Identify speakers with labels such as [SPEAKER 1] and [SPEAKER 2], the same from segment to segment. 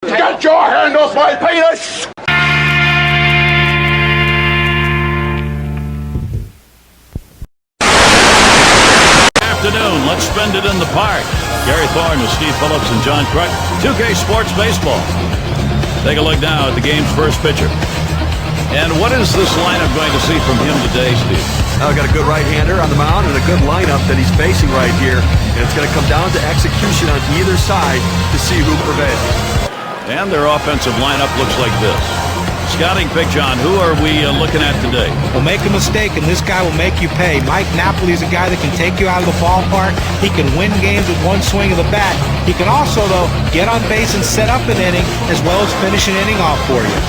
[SPEAKER 1] Get your hand off my penis!
[SPEAKER 2] Afternoon, let's spend it in the park. Gary Thorne with Steve Phillips and John Kruk. 2K Sports Baseball. Take a look now at the game's first pitcher. And what is this lineup going to see from him today, Steve?
[SPEAKER 3] I've got a good right-hander on the mound and a good lineup that he's facing right here. And it's going to come down to execution on either side to see who prevails.
[SPEAKER 2] And their offensive lineup looks like this. Scouting pick, John, who are we looking at today?
[SPEAKER 4] Well, make a mistake, and this guy will make you pay. Mike Napoli is a guy that can take you out of the ballpark. He can win games with one swing of the bat. He can also, though, get on base and set up an inning, as well as finish an inning off for you.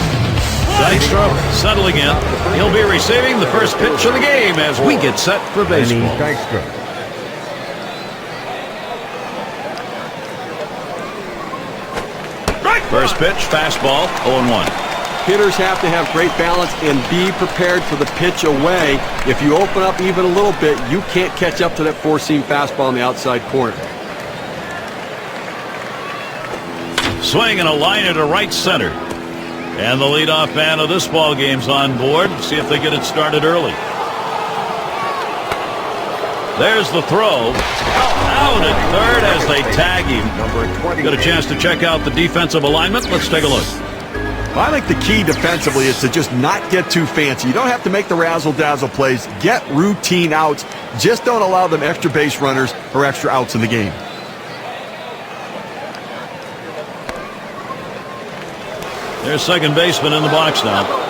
[SPEAKER 2] Dykstra settling in. He'll be receiving the first pitch of the game as we get set for baseball. First pitch, fastball, 0-1.
[SPEAKER 3] Hitters have to have great balance and be prepared for the pitch away. If you open up even a little bit, you can't catch up to that four-seam fastball in the outside corner.
[SPEAKER 2] Swing and a liner to right center. And the leadoff man of this ball game's on board. See if they get it started early. There's the throw. Out at third as they tag him. Got a chance to check out the defensive alignment. Let's take a look.
[SPEAKER 3] I think the key defensively is to just not get too fancy. You don't have to make the razzle-dazzle plays. Get routine outs. Just don't allow them extra base runners or extra outs in the game.
[SPEAKER 2] There's second baseman in the box now.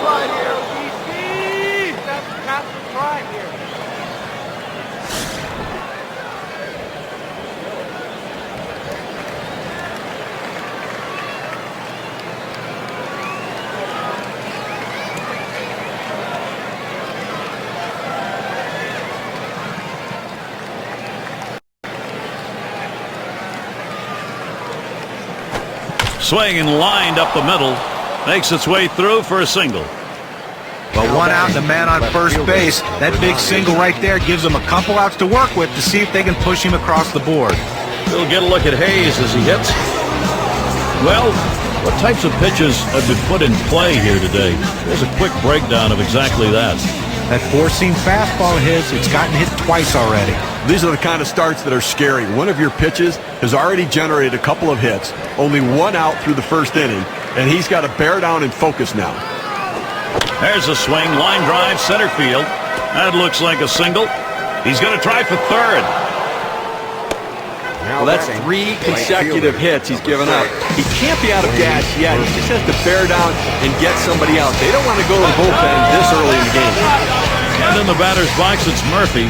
[SPEAKER 2] Swing and lined up the middle. Makes its way through for a single.
[SPEAKER 4] But one out and a man on first base. That big single right there gives them a couple outs to work with to see if they can push him across the board.
[SPEAKER 2] We'll get a look at Hayes as he hits. Well, what types of pitches have been put in play here today? There's a quick breakdown of exactly that.
[SPEAKER 4] That four-seam fastball of his, it's gotten hit twice already.
[SPEAKER 3] These are the kind of starts that are scary. One of your pitches has already generated a couple of hits, only one out through the first inning, and he's got to bear down and focus now.
[SPEAKER 2] There's a swing, line drive, center field. That looks like a single. He's going to try for third.
[SPEAKER 3] Well, that's three consecutive hits he's given up. He can't be out of gas yet. He just has to bear down and get somebody out. They don't want to go to the bullpen this early in the game.
[SPEAKER 2] And in the batter's box, it's Murphy.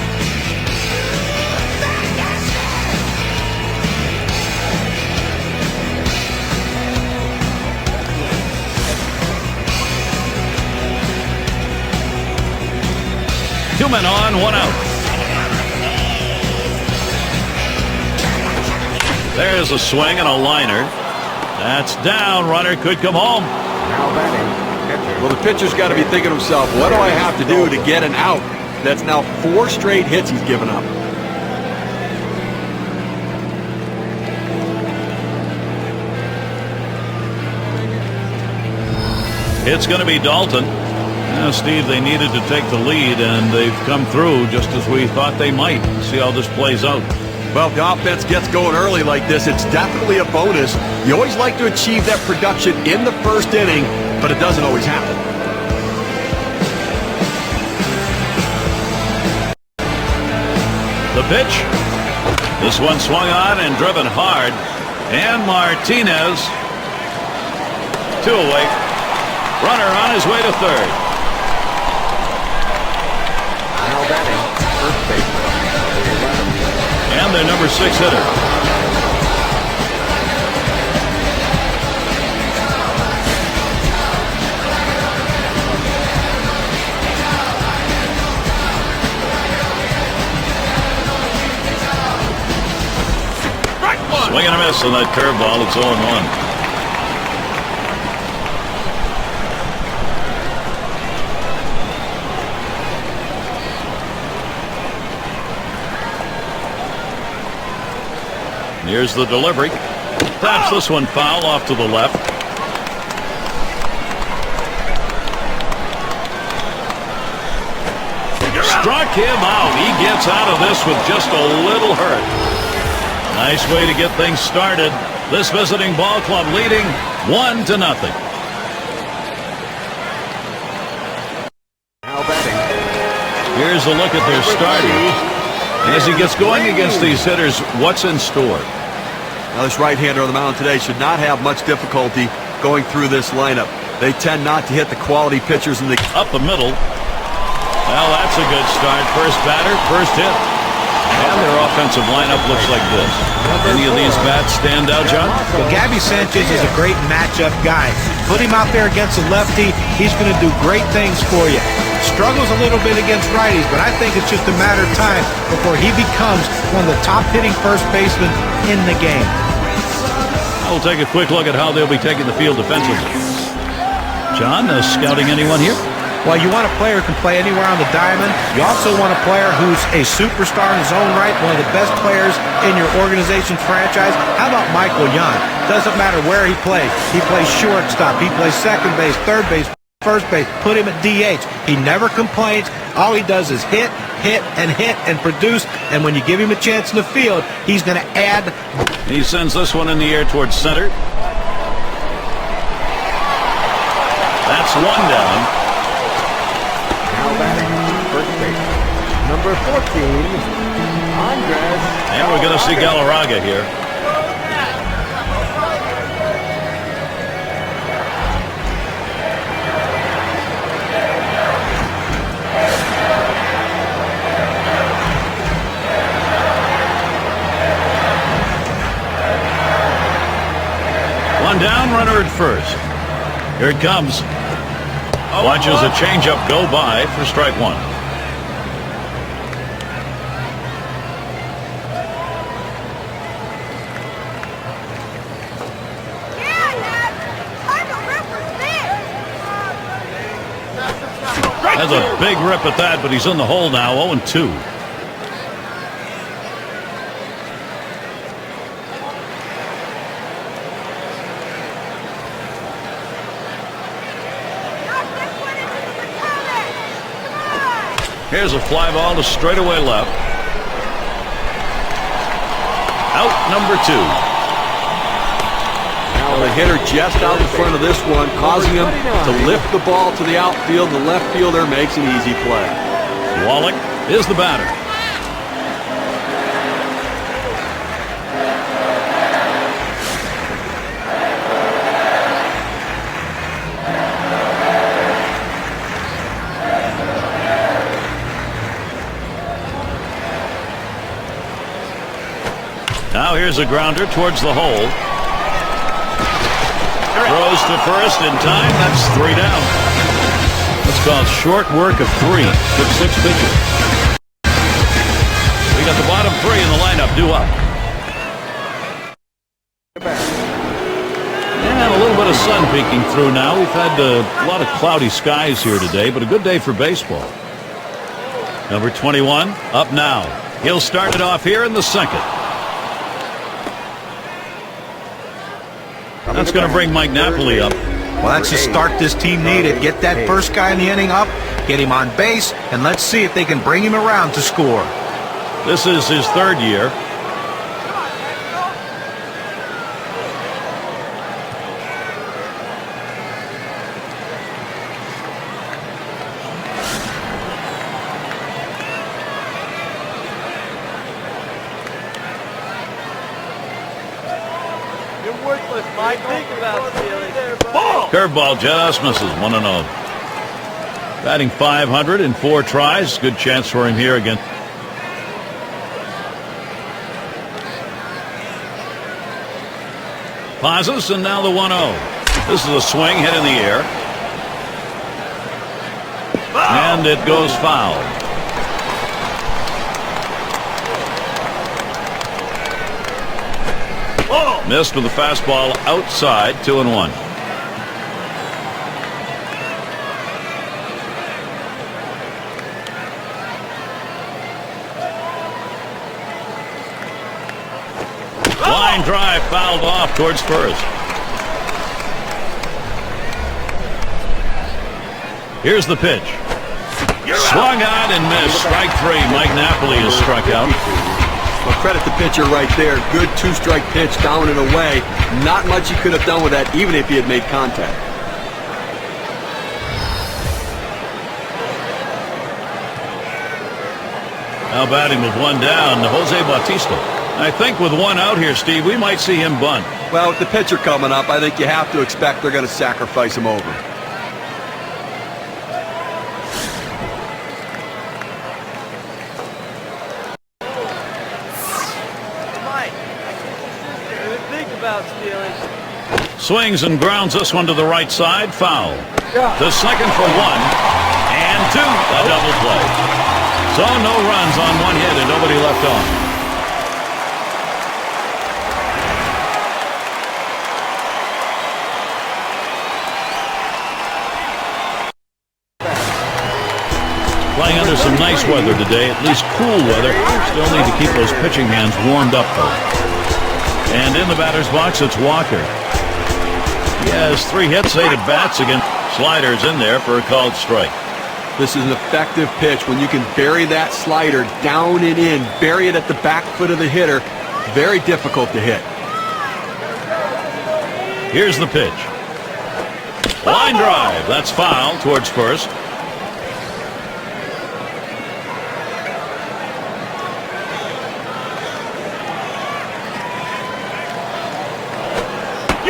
[SPEAKER 2] Two men on, one out. There's a swing and a liner. That's down. Runner could come home.
[SPEAKER 3] Well, the pitcher's got to be thinking to himself, what do I have to do to get an out? That's now 4 straight hits he's given up.
[SPEAKER 2] It's going to be Dalton. Now, Steve, they needed to take the lead, and they've come through just as we thought they might. See how this plays out.
[SPEAKER 3] Well, if the offense gets going early like this, it's definitely a bonus. You always like to achieve that production in the first inning, but it doesn't always happen.
[SPEAKER 2] The pitch. This one swung on and driven hard. And Martinez. 2 away. Runner on his way to third.
[SPEAKER 1] Now batting, first base.
[SPEAKER 2] And their number 6 hitter. Swing and a miss on that curveball. It's 0-1. Here's the delivery. Taps this one foul off to the left. struck him out. He gets out of this with just a little hurt. Nice way to get things started. This visiting ball club leading 1-0.
[SPEAKER 1] Now batting.
[SPEAKER 2] Here's a look at their starters. And as he gets going against these hitters, what's in store?
[SPEAKER 3] Now, this right-hander on the mound today should not have much difficulty going through this lineup. They tend not to hit the quality pitchers in the...
[SPEAKER 2] Up the middle. Well, that's a good start. First batter, first hit. And their offensive lineup looks like this. Any of these bats stand out, John?
[SPEAKER 4] Well, Gabby Sanchez is a great matchup guy. Put him out there against a lefty, he's going to do great things for you. Struggles a little bit against righties, but I think it's just a matter of time before he becomes one of the top hitting first basemen in the game.
[SPEAKER 2] We'll take a quick look at how they'll be taking the field defensively. John, scouting anyone here?
[SPEAKER 4] Well, you want a player who can play anywhere on the diamond. You also want a player who's a superstar in his own right, one of the best players in your organization's franchise. How about Michael Young? Doesn't matter where he plays. He plays shortstop. He plays second base, third base, first base. Put him at DH. He never complains. All he does is hit, and produce. And when you give him a chance in the field, he's going to add.
[SPEAKER 2] He sends this one in the air towards center. That's one down.
[SPEAKER 1] Now batting. First base. Number 14, Andres.
[SPEAKER 2] And we're going to see Galarraga here. One down, runner at first. Here it comes. Watches a changeup go by for strike one. Has a big rip at that, but he's in the hole now, 0-2. Here's a fly ball to straightaway left. Out number 2.
[SPEAKER 3] Now the hitter just out in front of this one, causing him to lift the ball to the outfield. The left fielder makes an easy play.
[SPEAKER 2] Wallach is the batter. Now here's a grounder towards the hole. Throws to first in time. That's 3 down. That's called short work of 3. Took 6 pitches. We got the bottom 3 in the lineup due up. And a little bit of sun peeking through now. We've had a lot of cloudy skies here today, but a good day for baseball. Number 21 up now. He'll start it off here in the second. That's going to bring Mike Napoli up.
[SPEAKER 4] Well, that's the start this team needed. Get that first guy in the inning up, get him on base, and let's see if they can bring him around to score.
[SPEAKER 2] This is his 3rd year. Curveball just misses. 1-0. Batting .500 in 4 tries. Good chance for him here again. Pauses, and now the 1-0. This is a swing hit in the air. And it goes foul. Missed with the fastball outside. 2-1. Line drive fouled off towards first. Here's the pitch. Swung on and missed. Strike three. Mike Napoli is struck out.
[SPEAKER 3] Well, credit the pitcher right there. Good two-strike pitch down and away. Not much he could have done with that, even if he had made contact.
[SPEAKER 2] Now batting with one down, Jose Bautista. I think with one out here, Steve, we might see him bunt.
[SPEAKER 3] Well, with the pitcher coming up, I think you have to expect they're going to sacrifice him over.
[SPEAKER 2] Swings and grounds this one to the right side. Foul. To second for one. And two. A double play. So no runs on one hit and nobody left on. Playing under some nice weather today, at least cool weather. Still need to keep those pitching hands warmed up though. And in the batter's box, it's Walker. He has 3 hits, 8 at bats against sliders in there for a called strike.
[SPEAKER 3] This is an effective pitch when you can bury that slider down and in, bury it at the back foot of the hitter. Very difficult to hit.
[SPEAKER 2] Here's the pitch. Line drive. That's foul towards first.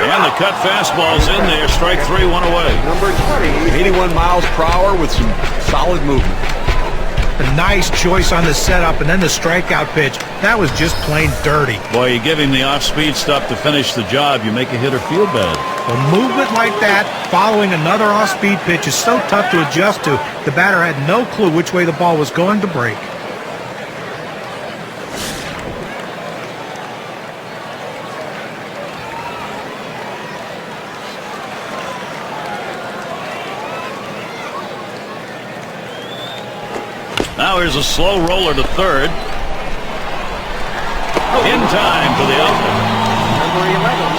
[SPEAKER 2] And the cut fastball's in there. Strike three, one away.
[SPEAKER 1] Number 20.
[SPEAKER 3] 81 miles per hour with some solid movement.
[SPEAKER 4] A nice choice on the setup, and then the strikeout pitch. That was just plain dirty.
[SPEAKER 2] Boy, you give him the off-speed stuff to finish the job, you make a hitter feel bad.
[SPEAKER 4] A movement like that, following another off-speed pitch, is so tough to adjust to. The batter had no clue which way the ball was going to break.
[SPEAKER 2] Now here's a slow roller to third. In time for the outlet.
[SPEAKER 1] Number 11.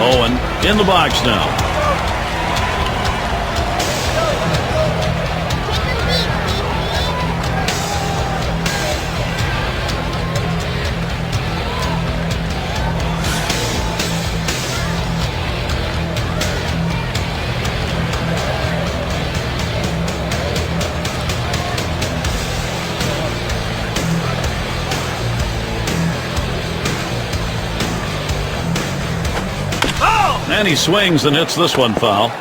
[SPEAKER 2] Owen in the box now. And he swings and hits this one foul.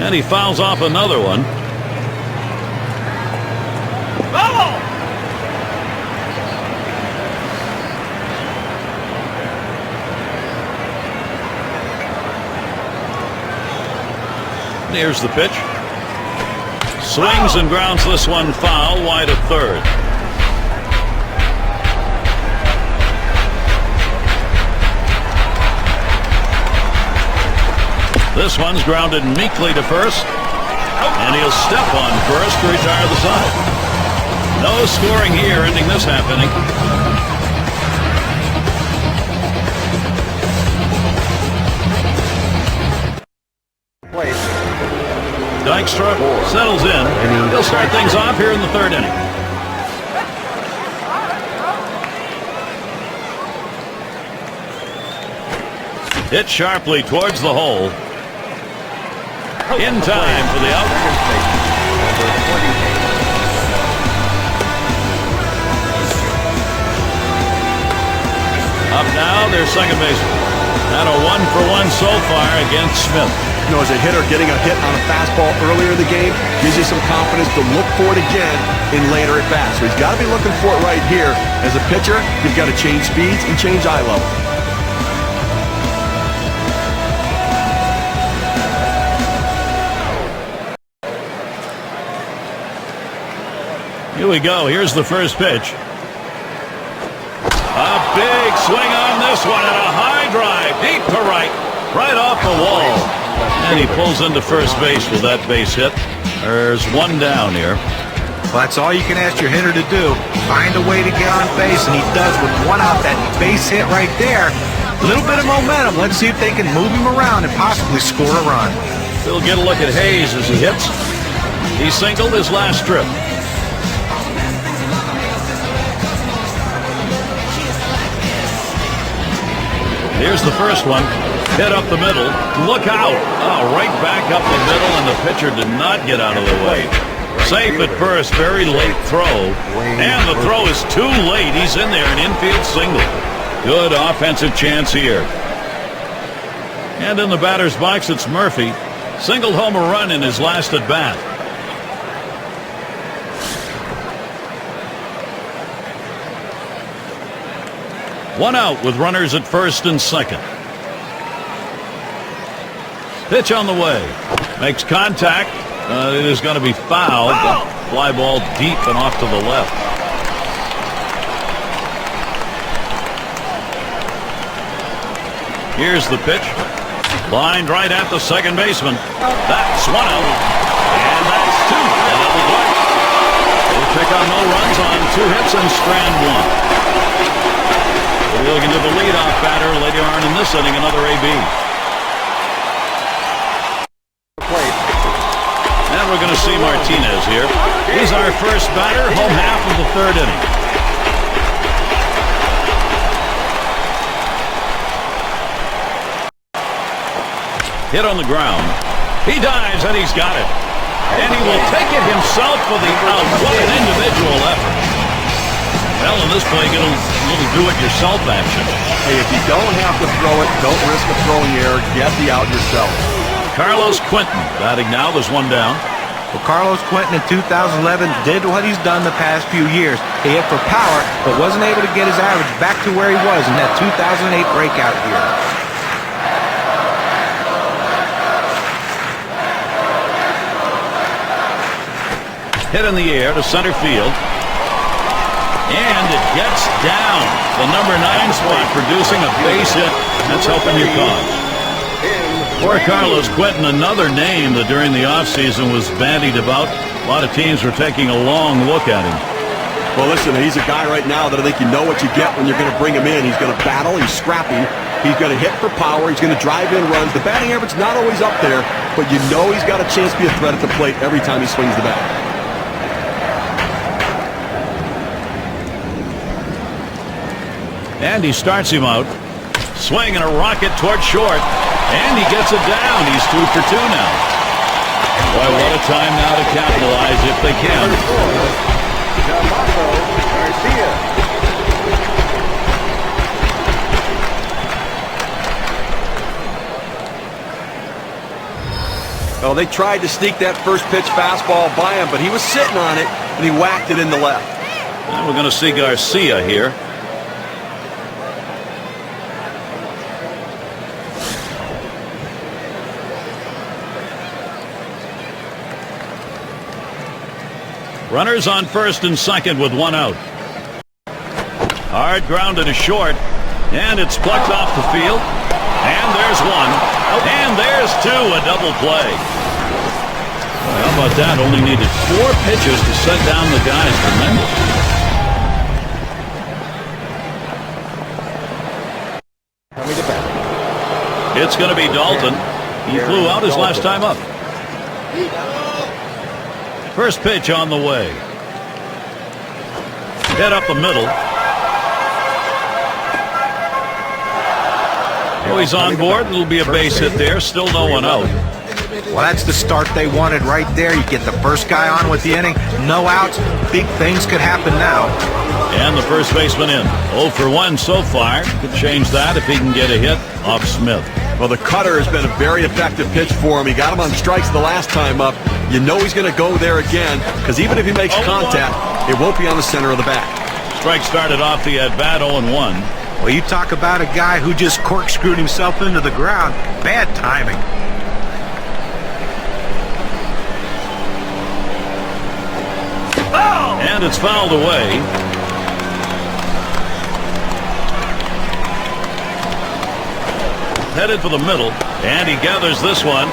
[SPEAKER 2] And he fouls off another one. Oh! Here's the pitch. Swings and grounds this one foul, wide of third. This one's grounded meekly to first, and he'll step on first to retire the side. No scoring here, ending this half inning. Dykstra settles in. He'll start things off here in the third inning. Hit sharply towards the hole. In time for the out. Up now, their second baseman. And a 1-for-1 so far against Smith.
[SPEAKER 3] You know, as a hitter, getting a hit on a fastball earlier in the game gives you some confidence to look for it again in later at bats. So he's got to be looking for it right here. As a pitcher, you've got to change speeds and change eye level.
[SPEAKER 2] Here we go. Here's the first pitch. A big swing on this one and a high drive deep to right. right off the wall. And he pulls into first base with that base hit. There's one down here.
[SPEAKER 4] Well, that's all you can ask your hitter to do. Find a way to get on base, and he does with one out. That base hit right there. A little bit of momentum. Let's see if they can move him around and possibly score a run.
[SPEAKER 2] We'll get a look at Hayes as he hits. He singled his last trip. Here's the first one. Hit up the middle. Look out. Oh, right back up the middle, and the pitcher did not get out of the way. Safe at first. Very late throw. And the throw is too late. He's in there, an infield single. Good offensive chance here. And in the batter's box, it's Murphy. Singled home a run in his last at bat. One out with runners at first and second. Pitch on the way. Makes contact. It is going to be fouled. Fly ball deep and off to the left. Here's the pitch. Lined right at the second baseman. That's one out. And that's two. They pick up no runs on 2 hits and strand 1. We're looking to the leadoff batter later on in this inning, another AB. And we're going to see Martinez here. He's our first batter, home half of the 3rd inning. Hit on the ground. He dives and he's got it. And he will take it himself for the out. What an individual effort. Well, in this play, get a little do-it-yourself action.
[SPEAKER 3] Hey, if you don't have to throw it, don't risk a throwing error. Get the out yourself.
[SPEAKER 2] Carlos Quentin batting now. There's one down.
[SPEAKER 4] Well, Carlos Quentin in 2011 did what he's done the past few years. He hit for power, but wasn't able to get his average back to where he was in that 2008 breakout year.
[SPEAKER 2] Hit in the air to center field. And it gets down. The number 9 spot producing a base hit. That's helping your cause. For Carlos Quentin, another name that during the offseason was bandied about. A lot of teams were taking a long look at him.
[SPEAKER 3] Well, listen, he's a guy right now that I think you know what you get when you're going to bring him in. He's going to battle. He's scrappy. He's going to hit for power. He's going to drive in runs. The batting average not always up there, but you know he's got a chance to be a threat at the plate every time he swings the bat.
[SPEAKER 2] And he starts him out. Swinging a rocket toward short. And he gets it down. He's 2 for 2 now. Boy, what a time now to capitalize if they can.
[SPEAKER 3] Well, they tried to sneak that first pitch fastball by him, but he was sitting on it, and he whacked it in the left.
[SPEAKER 2] And we're going to see Garcia here. Runners on first and second with one out. Hard grounded to short. And it's plucked off the field. And there's one. And there's two. A double play. Well, how about that? Only needed 4 pitches to set down the guys. Tremendous. It's going to be Dalton. He flew out his last time up. First pitch on the way. Hit up the middle. Oh, he's on board. It'll be a base hit there. Still no one out.
[SPEAKER 4] Well, that's the start they wanted right there. You get the first guy on with the inning. No outs. Big things could happen now.
[SPEAKER 2] And the first baseman in. 0 for 1 so far. Could change that if he can get a hit off Smith.
[SPEAKER 3] Well, the cutter has been a very effective pitch for him. He got him on strikes the last time up. You know he's going to go there again, because even if he makes contact, it won't be on the center of the bat.
[SPEAKER 2] Strike started off the at-bat 0-1.
[SPEAKER 4] Well, you talk about a guy who just corkscrewed himself into the ground. Bad timing.
[SPEAKER 2] And it's fouled away. headed for the middle, and he gathers this one.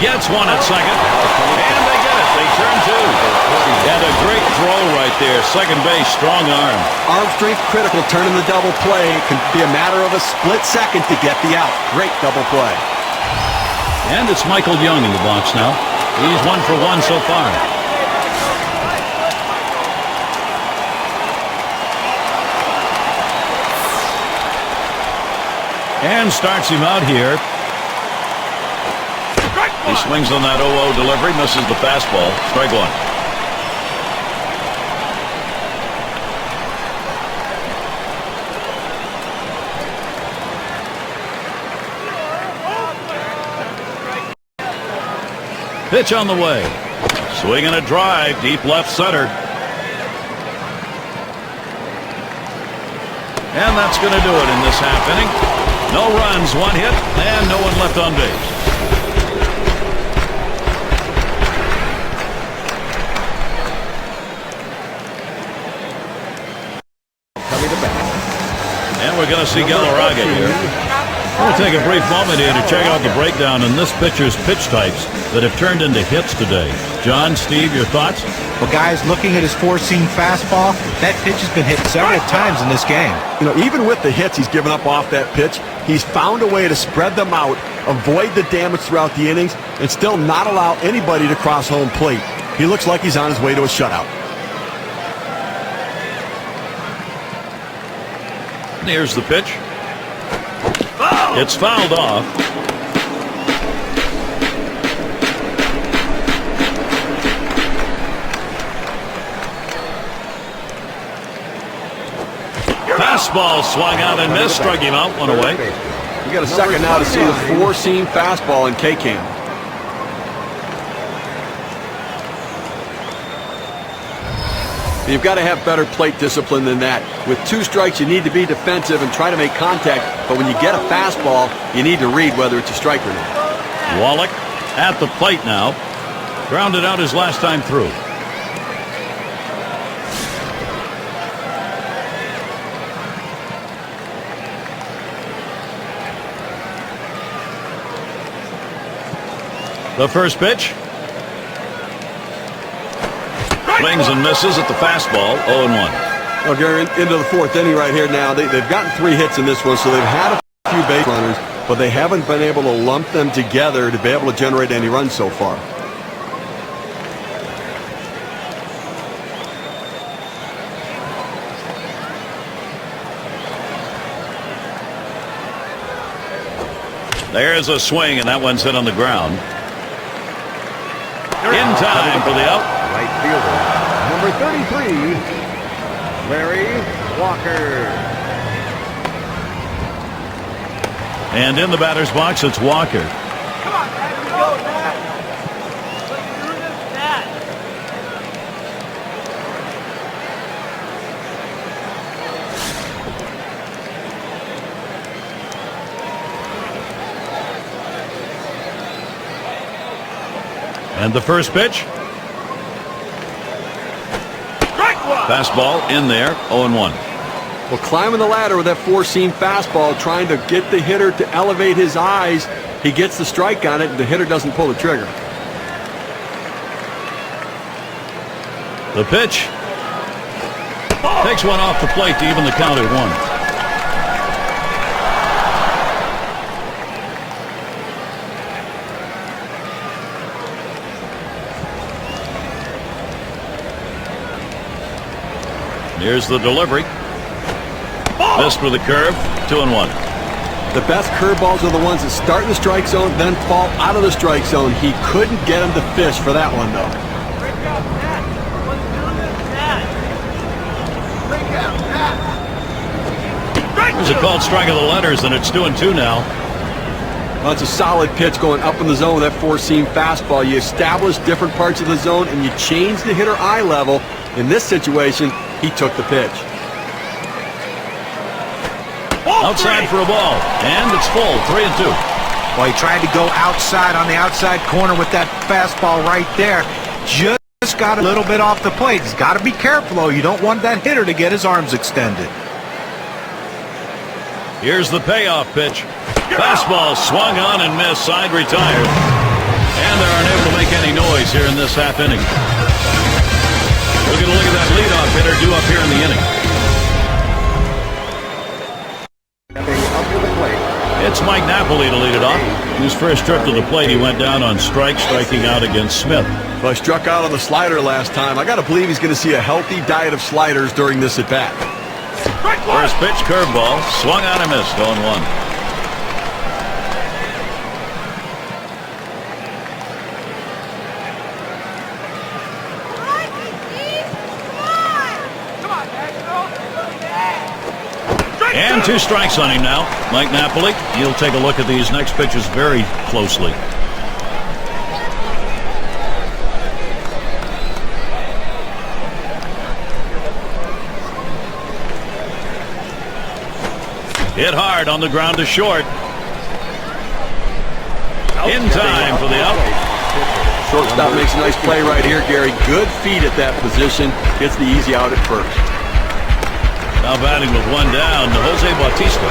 [SPEAKER 2] Gets one at second, and they get it. They turn two. And a great throw right there. Second base, strong arm.
[SPEAKER 3] Arm strength critical, turning the double play. It can be a matter of a split second to get the out. Great double play.
[SPEAKER 2] And it's Michael Young in the box now. He's 1 for 1 so far. And starts him out here. He swings on that 0-0 delivery, misses the fastball. Strike one. Pitch on the way. Swing and a drive, deep left center. And that's going to do it in this half inning. No runs, 1 hit, and no one left on base. And we're going to see Galarraga here. We'll take a brief moment here to check out the breakdown in this pitcher's pitch types that have turned into hits today. John, Steve, your thoughts?
[SPEAKER 4] Well, guys, looking at his four-seam fastball, that pitch has been hit several times in this game.
[SPEAKER 3] You know, even with the hits he's given up off that pitch, he's found a way to spread them out, avoid the damage throughout the innings, and still not allow anybody to cross home plate. He looks like he's on his way to a shutout.
[SPEAKER 2] Here's the pitch. It's fouled off. Fastball swung out and missed, struck him out, one away.
[SPEAKER 3] You got a second now to see the four-seam fastball in K-Cam. You've got to have better plate discipline than that. With 2 strikes, you need to be defensive and try to make contact. But when you get a fastball, you need to read whether it's a strike or not.
[SPEAKER 2] Wallach at the plate now. Grounded out his last time through. The first pitch. Swings and misses at the fastball, 0-1.
[SPEAKER 3] Well, Gary, into the 4th inning right here now. They've gotten 3 hits in this one, so they've had a few base runners, but they haven't been able to lump them together to be able to generate any runs so far.
[SPEAKER 2] There's a swing, and that one's hit on the ground. In time for the out.
[SPEAKER 1] Right fielder, number 33, Larry Walker.
[SPEAKER 2] And in the batter's box, it's Walker.
[SPEAKER 5] Come on, man, here we go, Matt. Let's do this, Matt.
[SPEAKER 2] And the first pitch. Fastball in there, 0-1.
[SPEAKER 3] Well, climbing the ladder with that four-seam fastball, trying to get the hitter to elevate his eyes. He gets the strike on it, and the hitter doesn't pull the trigger.
[SPEAKER 2] The pitch. Takes one off the plate to even the count at 1. Here's the delivery. Missed with a curve, 2-1.
[SPEAKER 3] The best curveballs are the ones that start in the strike zone, then fall out of the strike zone. He couldn't get him to fish for that one, though.
[SPEAKER 5] Break out, Matt. Let's do this, Matt. Break out, Matt.
[SPEAKER 2] There's a called strike of the letters, and it's 2-2 now.
[SPEAKER 3] Well, it's a solid pitch going up in the zone with that four-seam fastball. You establish different parts of the zone, and you change the hitter eye level. In this situation, he took the pitch.
[SPEAKER 2] Outside for a ball, and it's full, 3-2.
[SPEAKER 4] Well, he tried to go outside on the outside corner with that fastball right there. Just got a little bit off the plate. He's got to be careful, though. You don't want that hitter to get his arms extended.
[SPEAKER 2] Here's the payoff pitch. Fastball swung on and missed. Side retired. And they're unable to make any noise here in this half inning. We're going to look at that leadoff hitter due up here in the inning.
[SPEAKER 1] Stepping up to the plate.
[SPEAKER 2] It's Mike Napoli to lead it off. His first trip to the plate, he went down on strike, striking out against Smith.
[SPEAKER 3] Well, he struck out on the slider last time. I got to believe he's going to see a healthy diet of sliders during this at-bat.
[SPEAKER 2] First pitch, curveball, swung on and missed, 0-1. And 2 strikes on him now. Mike Napoli, he'll take a look at these next pitches very closely. Hit hard on the ground to short. In time for the out.
[SPEAKER 3] Shortstop makes a nice play right here, Gary. Good feet at that position. Gets the easy out at first.
[SPEAKER 2] Now batting with 1 down, Jose Bautista.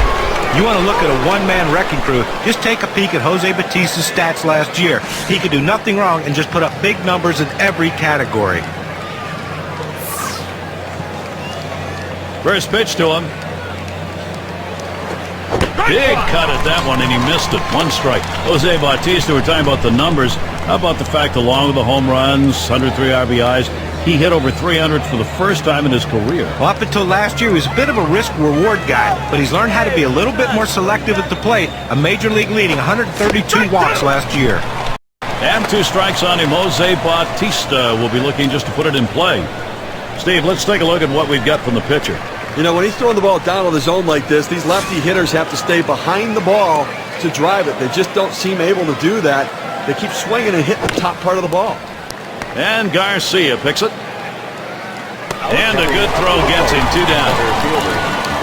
[SPEAKER 4] You want to look at a one-man wrecking crew, just take a peek at Jose Bautista's stats last year. He could do nothing wrong and just put up big numbers in every category.
[SPEAKER 2] First pitch to him. Big cut at that one, and he missed it. 1 strike. Jose Bautista, we're talking about the numbers. How about the fact, along with the home runs, 103 RBIs, he hit over 300 for the first time in his career.
[SPEAKER 4] Well, up until last year, he was a bit of a risk-reward guy, but he's learned how to be a little bit more selective at the plate. A major league leading 132 walks last year.
[SPEAKER 2] And 2 strikes on him. Jose Bautista will be looking just to put it in play. Steve, let's take a look at what we've got from the pitcher.
[SPEAKER 3] You know, when he's throwing the ball down to the zone like this, these lefty hitters have to stay behind the ball to drive it. They just don't seem able to do that. They keep swinging and hitting the top part of the ball.
[SPEAKER 2] And Garcia picks it. And a good throw gets him 2 down.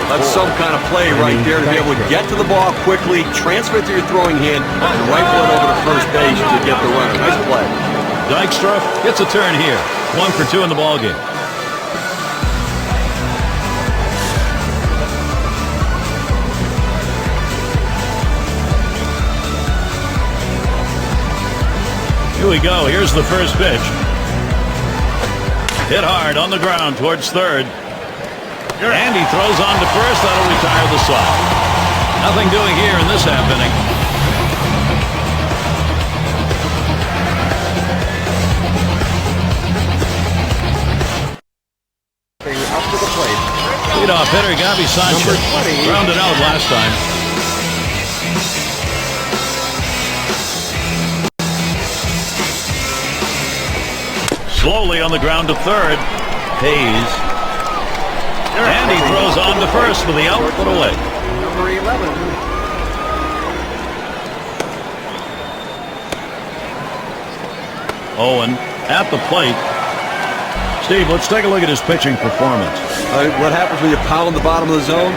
[SPEAKER 3] That's some kind of play right there to be able to get to the ball quickly, transfer it to your throwing hand, and rifle it over to first base to get the runner. Nice play.
[SPEAKER 2] Dykstra gets a turn here. 1 for 2 in the ballgame. Here we go. Here's the first pitch. Hit hard on the ground towards third. And he throws on to first. That'll retire the side. Nothing doing here in this half inning.
[SPEAKER 1] Up to the plate.
[SPEAKER 2] Leadoff hitter Gabi Sanchez. Grounded out last time. Slowly on the ground to third. Hayes. And he throws on to first for the out, put away.
[SPEAKER 1] Number 11.
[SPEAKER 2] Owen at the plate. Steve, let's take a look at his pitching performance.
[SPEAKER 3] What happens when you pound the bottom of the zone?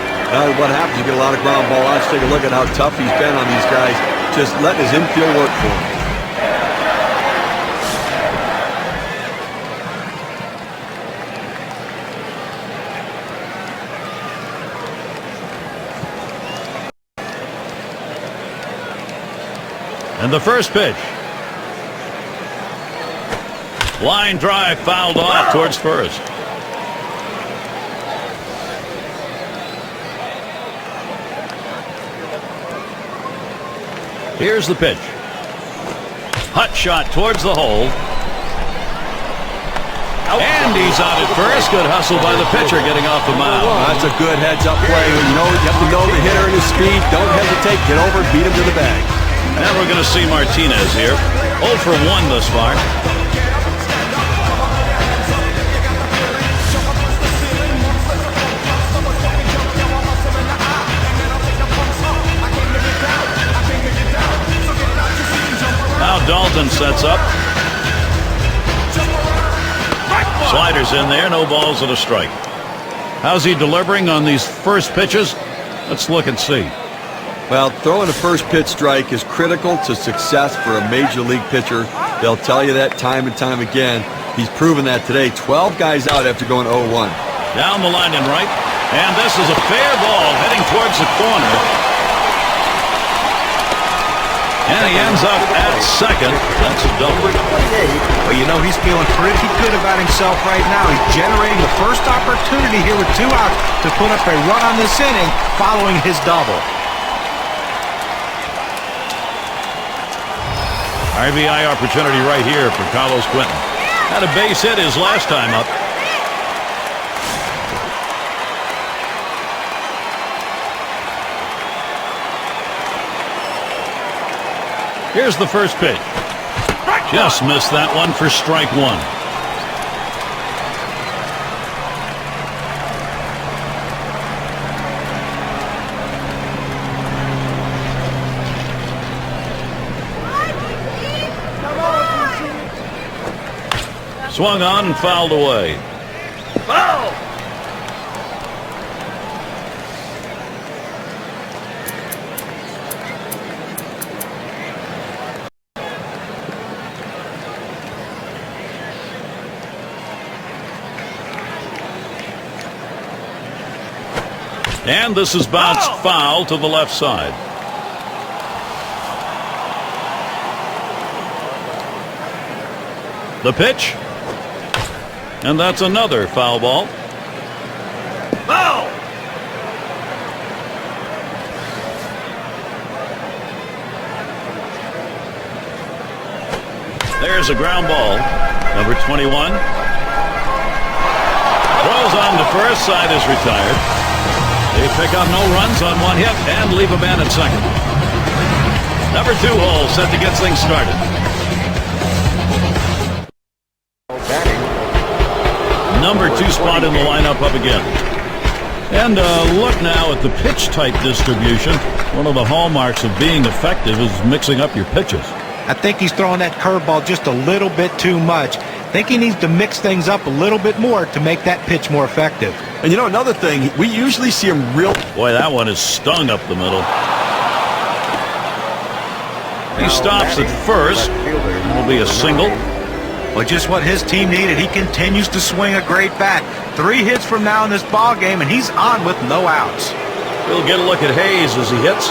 [SPEAKER 3] What happens? You get a lot of ground ball outs. Take a look at how tough he's been on these guys. Just letting his infield work for him.
[SPEAKER 2] And the first pitch. Line drive fouled off towards first. Here's the pitch. Hot shot towards the hole. And he's out at first. Good hustle by the pitcher getting off the mound.
[SPEAKER 3] That's a good heads-up play. You have to know the hitter and his speed. Don't hesitate. Get over, beat him to the bag.
[SPEAKER 2] And we're going to see Martinez here. 0 for 1 thus far. Now Dalton sets up. Sliders in there, no balls and a strike. How's he delivering on these first pitches? Let's look and see.
[SPEAKER 3] Well, throwing a first pitch strike is critical to success for a major league pitcher. They'll tell you that time and time again. He's proven that today. 12 guys out after going 0-1.
[SPEAKER 2] Down the line and right. And this is a fair ball heading towards the corner. And he ends up at second. That's a double.
[SPEAKER 4] Well, you know, he's feeling pretty good about himself right now. He's generating the first opportunity here with 2 outs to put up a run on this inning following his double.
[SPEAKER 2] RBI opportunity right here for Carlos Quentin. Had a base hit his last time up. Here's the first pitch. Just missed that one for strike 1. Swung on and fouled away.
[SPEAKER 5] Foul!
[SPEAKER 2] And this is bounced foul to the left side. The pitch. And that's another foul ball.
[SPEAKER 5] Foul!
[SPEAKER 2] There's a ground ball. Number 21. Throws on to first. Side is retired. They pick up no runs on 1 hit and leave a man at second. Number 2 hole set to get things started. Number 2 spot in the lineup up again. And look now at the pitch type distribution. One of the hallmarks of being effective is mixing up your pitches.
[SPEAKER 4] I think he's throwing that curveball just a little bit too much. I think he needs to mix things up a little bit more to make that pitch more effective.
[SPEAKER 3] And you know, another thing, we usually see him real...
[SPEAKER 2] Boy, that one is stung up the middle. He stops at first. It'll be a single.
[SPEAKER 4] Well, just what his team needed. He continues to swing a great bat. 3 hits from now in this ball game, and he's on with no outs.
[SPEAKER 2] We'll get a look at Hayes as he hits.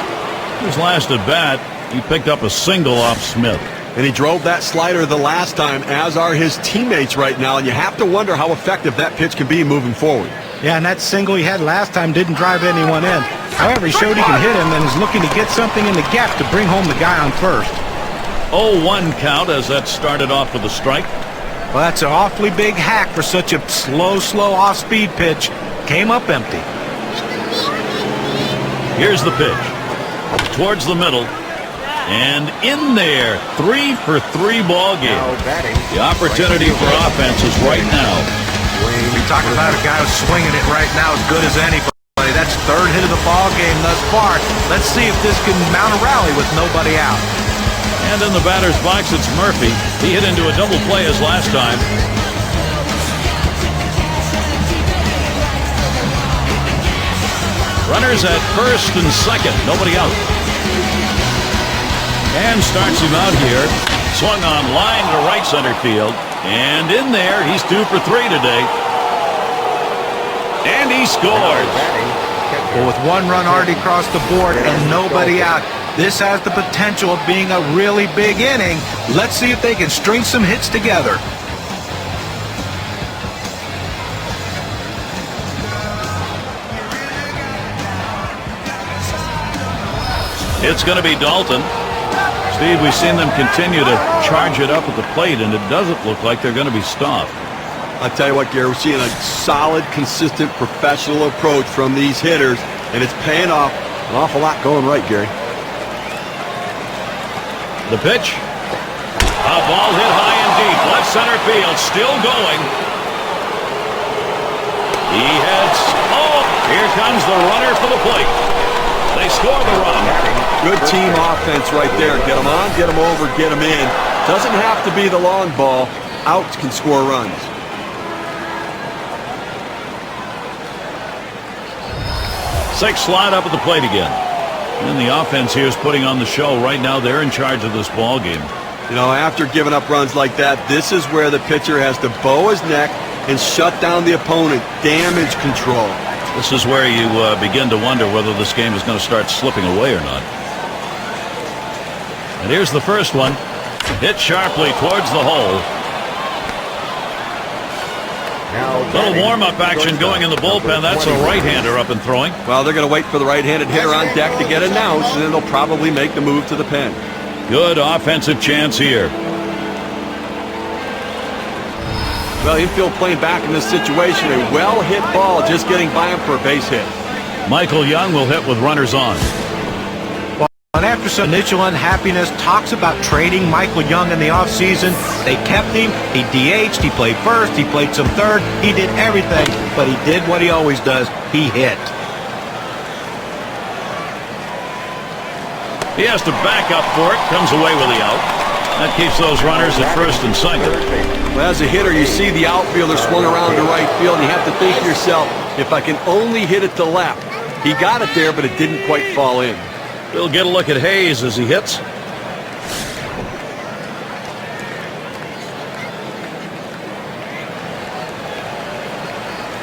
[SPEAKER 2] His last at bat, he picked up a single off Smith.
[SPEAKER 3] And he drove that slider the last time, as are his teammates right now. And you have to wonder how effective that pitch can be moving forward.
[SPEAKER 4] Yeah, and that single he had last time didn't drive anyone in. However, he showed he can hit him and is looking to get something in the gap to bring home the guy on first.
[SPEAKER 2] 0-1 count as that started off with a strike.
[SPEAKER 4] Well, that's an awfully big hack for such a slow off-speed pitch. Came up empty.
[SPEAKER 2] Here's the pitch. Towards the middle. And in there. 3 for 3 ball game. The opportunity for offense is right now.
[SPEAKER 4] We talk about a guy who's swinging it right now as good as anybody. That's 3rd hit of the ball game thus far. Let's see if this can mount a rally with nobody out.
[SPEAKER 2] And in the batter's box, it's Murphy. He hit into a double play as last time. Runners at first and second. Nobody out. And starts him out here. Swung on line to right center field. And in there, he's 2 for 3 today. And he scores.
[SPEAKER 4] Well, with 1 run already across the board and nobody out, this has the potential of being a really big inning. Let's see if they can string some hits together.
[SPEAKER 2] It's going to be Dalton. Steve, we've seen them continue to charge it up at the plate, and it doesn't look like they're going to be stopped.
[SPEAKER 3] I tell you what, Gary, we're seeing a solid, consistent, professional approach from these hitters, and it's paying off. An awful lot going right, Gary.
[SPEAKER 2] The pitch. A ball hit high and deep. Left center field. Still going. He heads. Oh, here comes the runner for the plate. They score the run.
[SPEAKER 3] Good team offense right there. Get them on, get them over, get them in. Doesn't have to be the long ball. Outs can score runs.
[SPEAKER 2] Six slide up at the plate again. And the offense here is putting on the show. Right now, they're in charge of this ball game.
[SPEAKER 3] You know, after giving up runs like that, this is where the pitcher has to bow his neck and shut down the opponent. Damage control.
[SPEAKER 2] This is where you begin to wonder whether this game is going to start slipping away or not. And here's the first one. Hit sharply towards the hole. Little warm-up action going in the bullpen. That's a right-hander up and throwing.
[SPEAKER 3] Well, they're going to wait for the right-handed hitter on deck to get announced, and then they'll probably make the move to the pen.
[SPEAKER 2] Good offensive chance here.
[SPEAKER 3] Well, infield playing back in this situation. A well-hit ball just getting by him for a base hit.
[SPEAKER 2] Michael Young will hit with runners on.
[SPEAKER 4] And after some initial unhappiness, talks about trading Michael Young in the offseason. They kept him. He DH'd. He played first. He played some third. He did everything. But he did what he always does. He hit.
[SPEAKER 2] He has to back up for it. Comes away with the out. That keeps those runners at first and second.
[SPEAKER 3] Well, as a hitter, you see the outfielder swung around to right field, and you have to think to yourself, if I can only hit it to left. He got it there, but it didn't quite fall in.
[SPEAKER 2] We'll get a look at Hayes as he hits.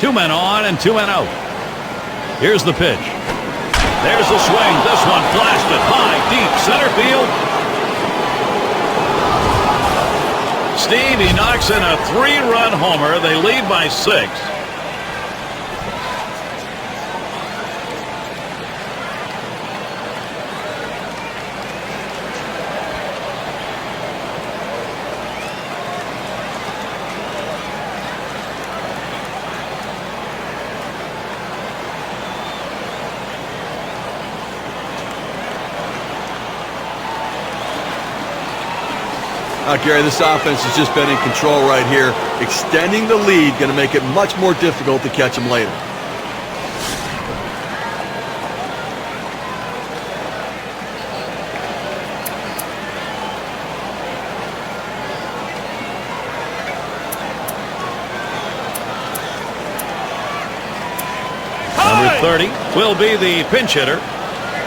[SPEAKER 2] Two men on and two men out. Here's the pitch. There's the swing. This one blasted high, deep center field. Steve, he knocks in a 3-run homer. They lead by 6.
[SPEAKER 3] Gary, this offense has just been in control right here. Extending the lead, going to make it much more difficult to catch them later.
[SPEAKER 2] Number 30 will be the pinch hitter.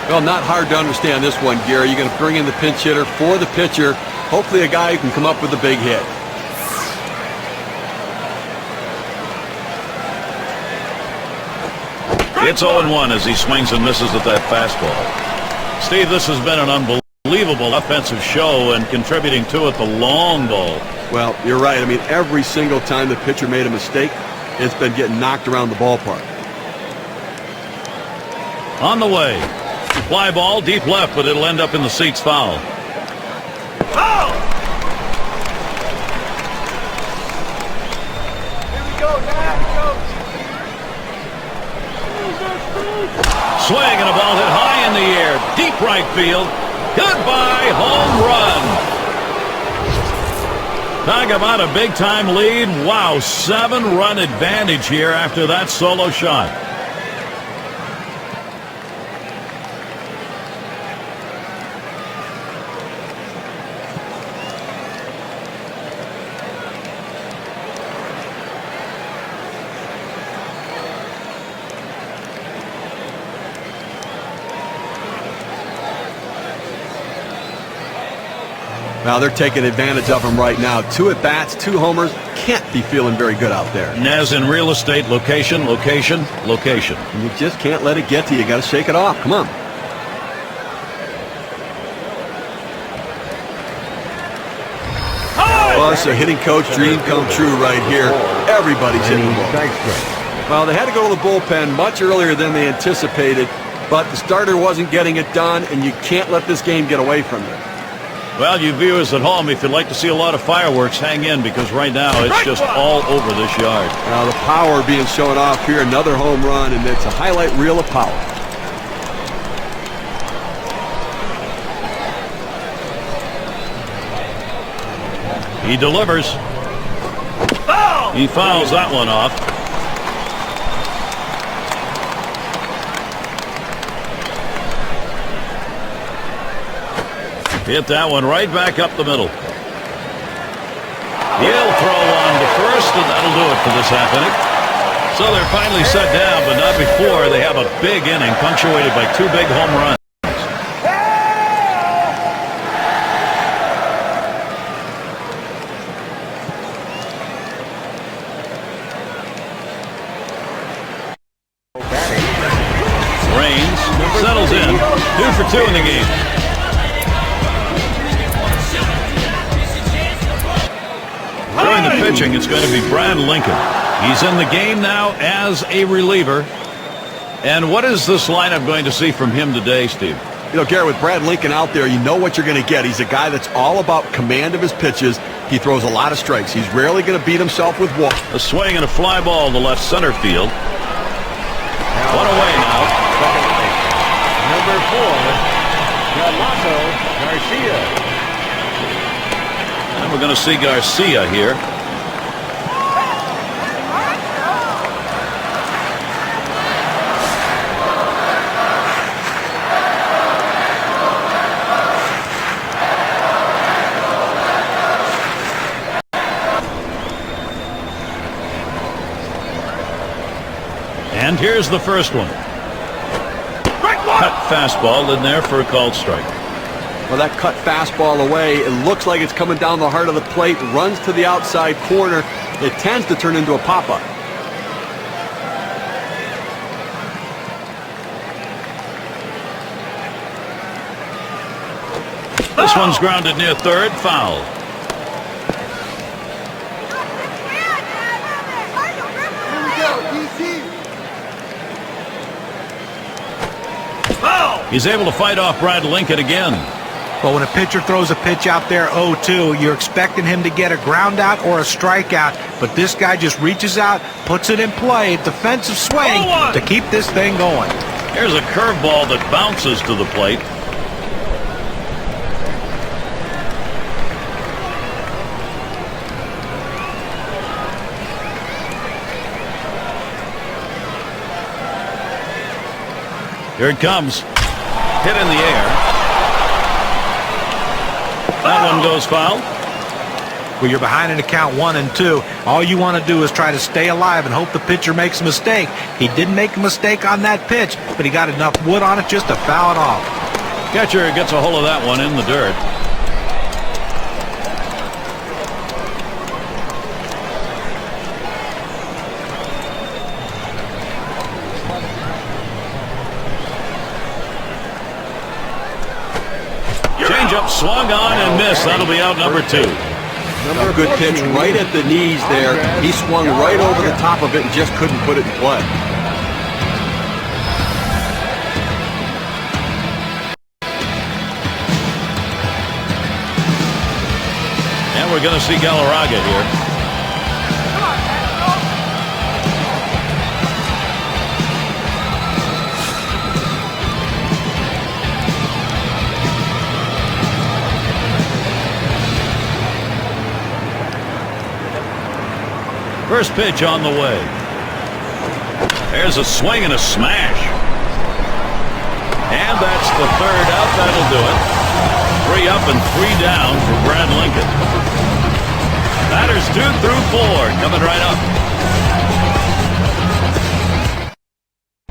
[SPEAKER 3] Well, not hard to understand this one, Gary. You're going to bring in the pinch hitter for the pitcher. Hopefully a guy who can come up with a big hit.
[SPEAKER 2] It's 0-1 as he swings and misses at that fastball. Steve, this has been an unbelievable offensive show, and contributing to it, the long ball.
[SPEAKER 3] Well, you're right. I mean, every single time the pitcher made a mistake, it's been getting knocked around the ballpark.
[SPEAKER 2] On the way. Fly ball deep left, but it'll end up in the seats foul.
[SPEAKER 5] Oh! Here we go, Dad.
[SPEAKER 2] Swing and a ball hit high in the air. Deep right field. Goodbye, home run. Talk about a big-time lead. Wow, 7-run advantage here after that solo shot.
[SPEAKER 3] Now they're taking advantage of him right now. 2 at-bats, 2 homers. Can't be feeling very good out there.
[SPEAKER 2] And as in real estate, location, location, location.
[SPEAKER 3] And you just can't let it get to you. You got to shake it off. Come on. Well, it's a hitting coach dream come true right here. Everybody's hitting the ball. Well, they had to go to the bullpen much earlier than they anticipated, but the starter wasn't getting it done, and you can't let this game get away from you.
[SPEAKER 2] Well, you viewers at home, if you'd like to see a lot of fireworks, hang in, because right now it's just all over this yard.
[SPEAKER 3] Now the power being shown off here. Another home run, and it's a highlight reel of power.
[SPEAKER 2] He delivers. He fouls that one off. Hit that one right back up the middle. He'll throw on to first, and that'll do it for this half inning. So they're finally set down, but not before they have a big inning punctuated by 2 big home runs. Reigns settles in. 2 for 2 in the game. pitching, it's going to be Brad Lincoln. He's in the game now as a reliever. And what is this lineup going to see from him today, Steve?
[SPEAKER 3] You know, Gary, with Brad Lincoln out there, you know what you're going to get. He's a guy that's all about command of his pitches. He throws a lot of strikes. He's rarely going to beat himself with walk.
[SPEAKER 2] A swing and a fly ball to left center field. One away now.
[SPEAKER 1] Number 4, Yamato Garcia.
[SPEAKER 2] And we're going to see Garcia here. And here's the first one. Cut fastball in there for a called strike.
[SPEAKER 3] Well, that cut fastball away, it looks like it's coming down the heart of the plate, runs to the outside corner. It tends to turn into a pop-up.
[SPEAKER 2] This one's grounded near third, foul. He's able to fight off Brad Lincoln again.
[SPEAKER 4] But when a pitcher throws a pitch out there 0-2, you're expecting him to get a ground out or a strikeout. But this guy just reaches out, puts it in play, defensive swing to keep this thing going.
[SPEAKER 2] Here's a curveball that bounces to the plate. Here it comes. Hit in the air. That one goes foul.
[SPEAKER 4] Well, you're behind in the count 1-2. All you want to do is try to stay alive and hope the pitcher makes a mistake. He didn't make a mistake on that pitch, but he got enough wood on it just to foul it off.
[SPEAKER 2] Catcher gets a hold of that one in the dirt. Changeup swung on and missed. That'll be out number 2.
[SPEAKER 3] A good pitch right at the knees there. He swung right over the top of it and just couldn't put it in play.
[SPEAKER 2] And we're going to see Galarraga here. First pitch on the way. There's a swing and a smash. And that's the third out. That'll do it. 3 up and 3 down for Brad Lincoln. Batters 2 through 4 coming right up.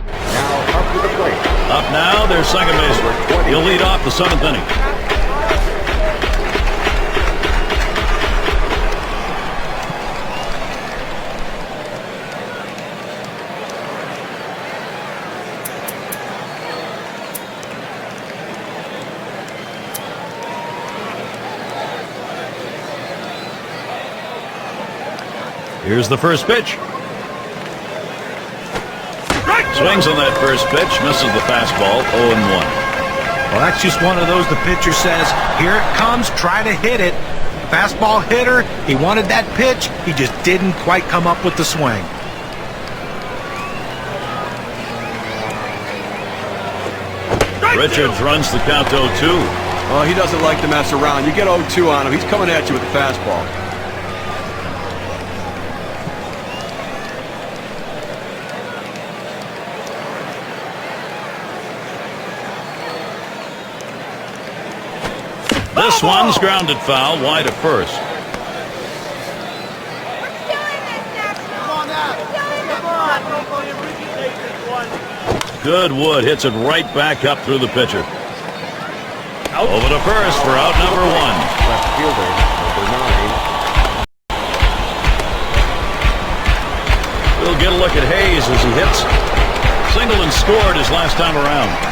[SPEAKER 1] Now up to the plate.
[SPEAKER 2] Up now, their second baseman. He'll lead off the 7th inning. Here's the first pitch. Swings on that first pitch, misses the fastball, 0-1.
[SPEAKER 4] Well, that's just one of those the pitcher says, here it comes, try to hit it. Fastball hitter, he wanted that pitch, he just didn't quite come up with the swing.
[SPEAKER 2] Richards runs the count 0-2.
[SPEAKER 3] Oh, he doesn't like to mess around. You get 0-2 on him, he's coming at you with the fastball.
[SPEAKER 2] This one's grounded foul, wide of first. Good wood, hits it right back up through the pitcher. Over to first for out number 1.
[SPEAKER 1] Left fielder, number 9.
[SPEAKER 2] We'll get a look at Hayes as he hits. Single and scored his last time around.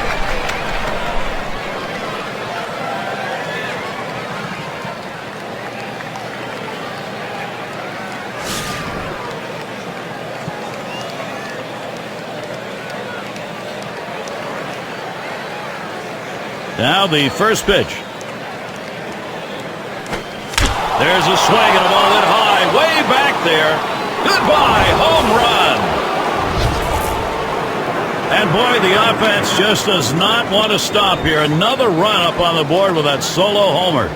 [SPEAKER 2] Now the first pitch. There's a swing and a ball hit high, way back there. Goodbye, home run. And boy, the offense just does not want to stop here. Another run up on the board with that solo homer.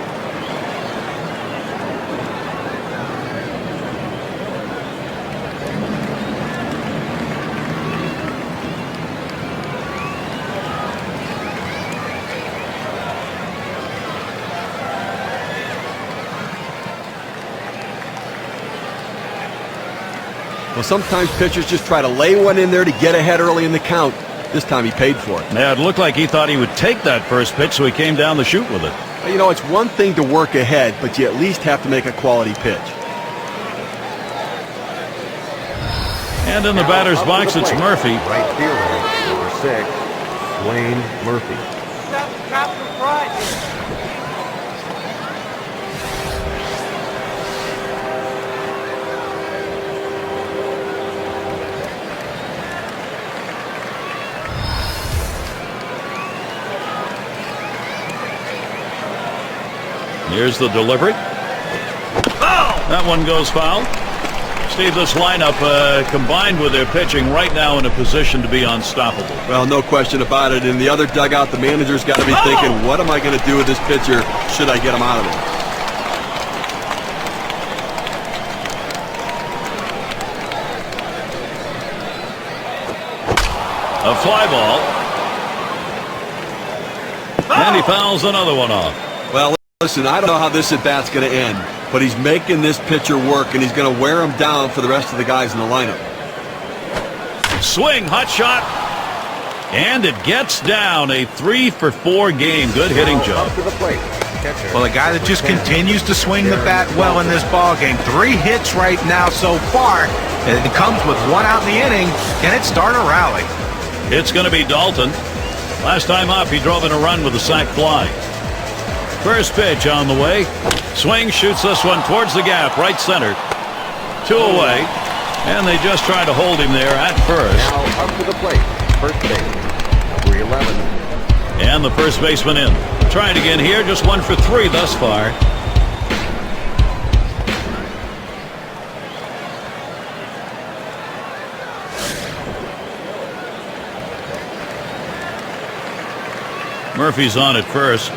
[SPEAKER 3] Well, sometimes pitchers just try to lay one in there to get ahead early in the count. This time he paid for it.
[SPEAKER 2] Yeah, it looked like he thought he would take that first pitch, so he came down the chute with it.
[SPEAKER 3] Well, you know, it's one thing to work ahead, but you at least have to make a quality pitch.
[SPEAKER 2] And in the batter's box, it's Murphy.
[SPEAKER 1] Right fielder, number 6, Wayne Murphy.
[SPEAKER 5] Stop the front.
[SPEAKER 2] Here's the delivery. That one goes foul. Steve, this lineup combined with their pitching right now in a position to be unstoppable.
[SPEAKER 3] Well, no question about it. In the other dugout, the manager's got to be thinking, what am I going to do with this pitcher? Should I get him out of there?
[SPEAKER 2] A fly ball. And he fouls another one off.
[SPEAKER 3] Well, listen, I don't know how this at-bat's going to end, but he's making this pitcher work, and he's going to wear him down for the rest of the guys in the lineup.
[SPEAKER 2] Swing, hot shot. And it gets down. A 3-for-4 game. Good hitting job.
[SPEAKER 1] Up to the plate. Catcher.
[SPEAKER 4] Well, a guy that just continues to swing the bat well in this ball game. 3 hits right now so far. And it comes with 1 out in the inning. Can it start a rally?
[SPEAKER 2] It's going to be Dalton. Last time up, he drove in a run with a sac fly. First pitch on the way. Swing, shoots this one towards the gap, right center. 2 away. And they just try to hold him there at first.
[SPEAKER 1] Now up to the plate. First base, number 11.
[SPEAKER 2] And the first baseman in. Trying again here, just 1 for 3 thus far. Murphy's on at first.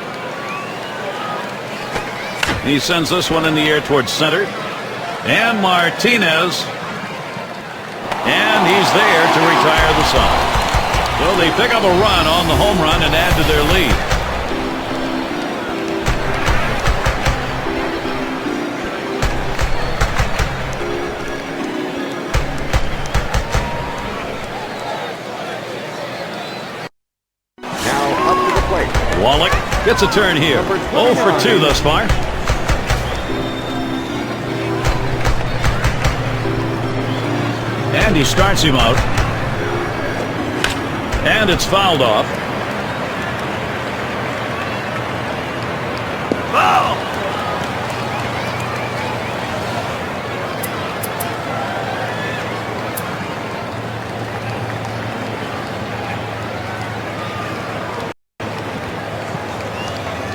[SPEAKER 2] He sends this one in the air towards center. And Martinez. And he's there to retire the side. So they pick up a run on the home run and add to their lead.
[SPEAKER 1] Now up to the plate.
[SPEAKER 2] Wallach gets a turn here. 0 for 2 thus far. And he starts him out. And it's fouled off. Foul!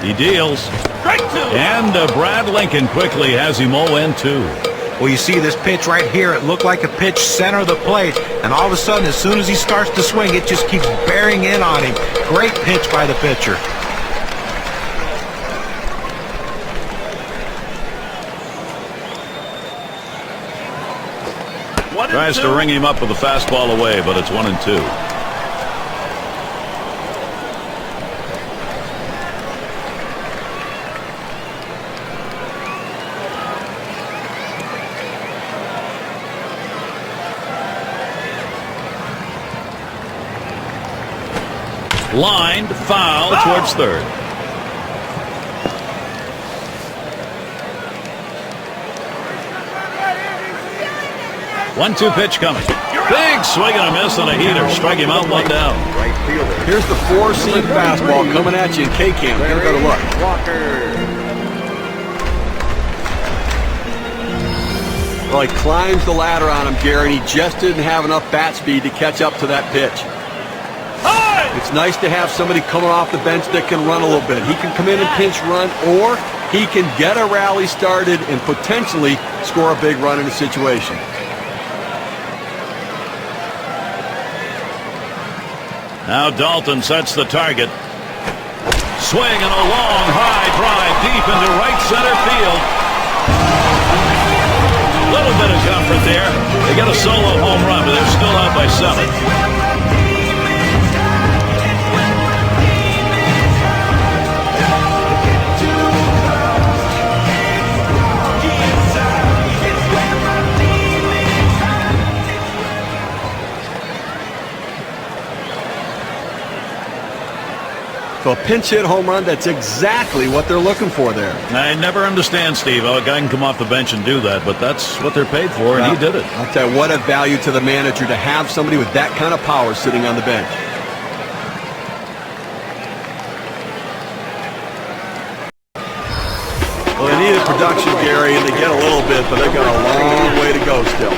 [SPEAKER 2] He deals.
[SPEAKER 5] Strike 2.
[SPEAKER 2] And Brad Lincoln quickly has him 0-2.
[SPEAKER 4] Well, you see this pitch right here. It looked like a pitch center of the plate. And all of a sudden, as soon as he starts to swing, it just keeps bearing in on him. Great pitch by the pitcher.
[SPEAKER 2] Tries to ring him up with a fastball away, but it's 1-2. Lined, foul towards third. One-two pitch coming. Big swing and a miss on a heater. Strike him out, 1 down.
[SPEAKER 1] Right fielder.
[SPEAKER 3] Here's the 4-seam fastball coming at you in K-Cam. Get a better look.
[SPEAKER 1] Walker.
[SPEAKER 3] Well, he climbs the ladder on him, Gary, and he just didn't have enough bat speed to catch up to that pitch.
[SPEAKER 5] High!
[SPEAKER 3] It's nice to have somebody coming off the bench that can run a little bit. He can come in and pinch run, or he can get a rally started and potentially score a big run in a situation.
[SPEAKER 2] Now Dalton sets the target. Swing and a long, high drive deep into right center field. Little bit of comfort there. They get a solo home run, but they're still out by 7.
[SPEAKER 3] So a pinch hit home run, that's exactly what they're looking for there.
[SPEAKER 2] I never understand, Steve, how a guy can come off the bench and do that, but that's what they're paid for, and he did it.
[SPEAKER 3] I'll tell you, what a value to the manager to have somebody with that kind of power sitting on the bench. Well, they needed production, Gary, and they get a little bit, but they've got a long way to go still.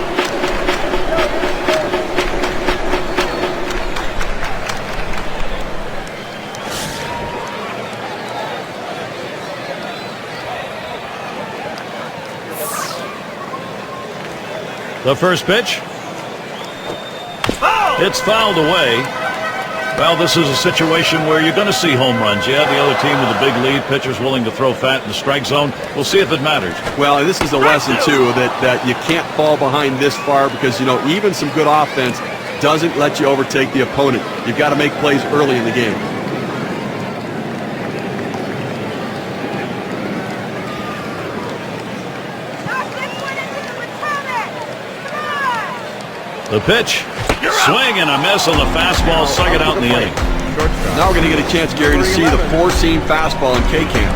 [SPEAKER 2] The first pitch. It's fouled away. Well, this is a situation where you're going to see home runs. You have the other team with a big lead. Pitchers willing to throw fat in the strike zone. We'll see if it matters.
[SPEAKER 3] Well, and this is a lesson, too, that you can't fall behind this far because, you know, even some good offense doesn't let you overtake the opponent. You've got to make plays early in the game.
[SPEAKER 2] The pitch, swing and a miss on the fastball, second out in the inning.
[SPEAKER 3] Now we're going to get a chance, Gary, to see the four-seam fastball in K-Cam.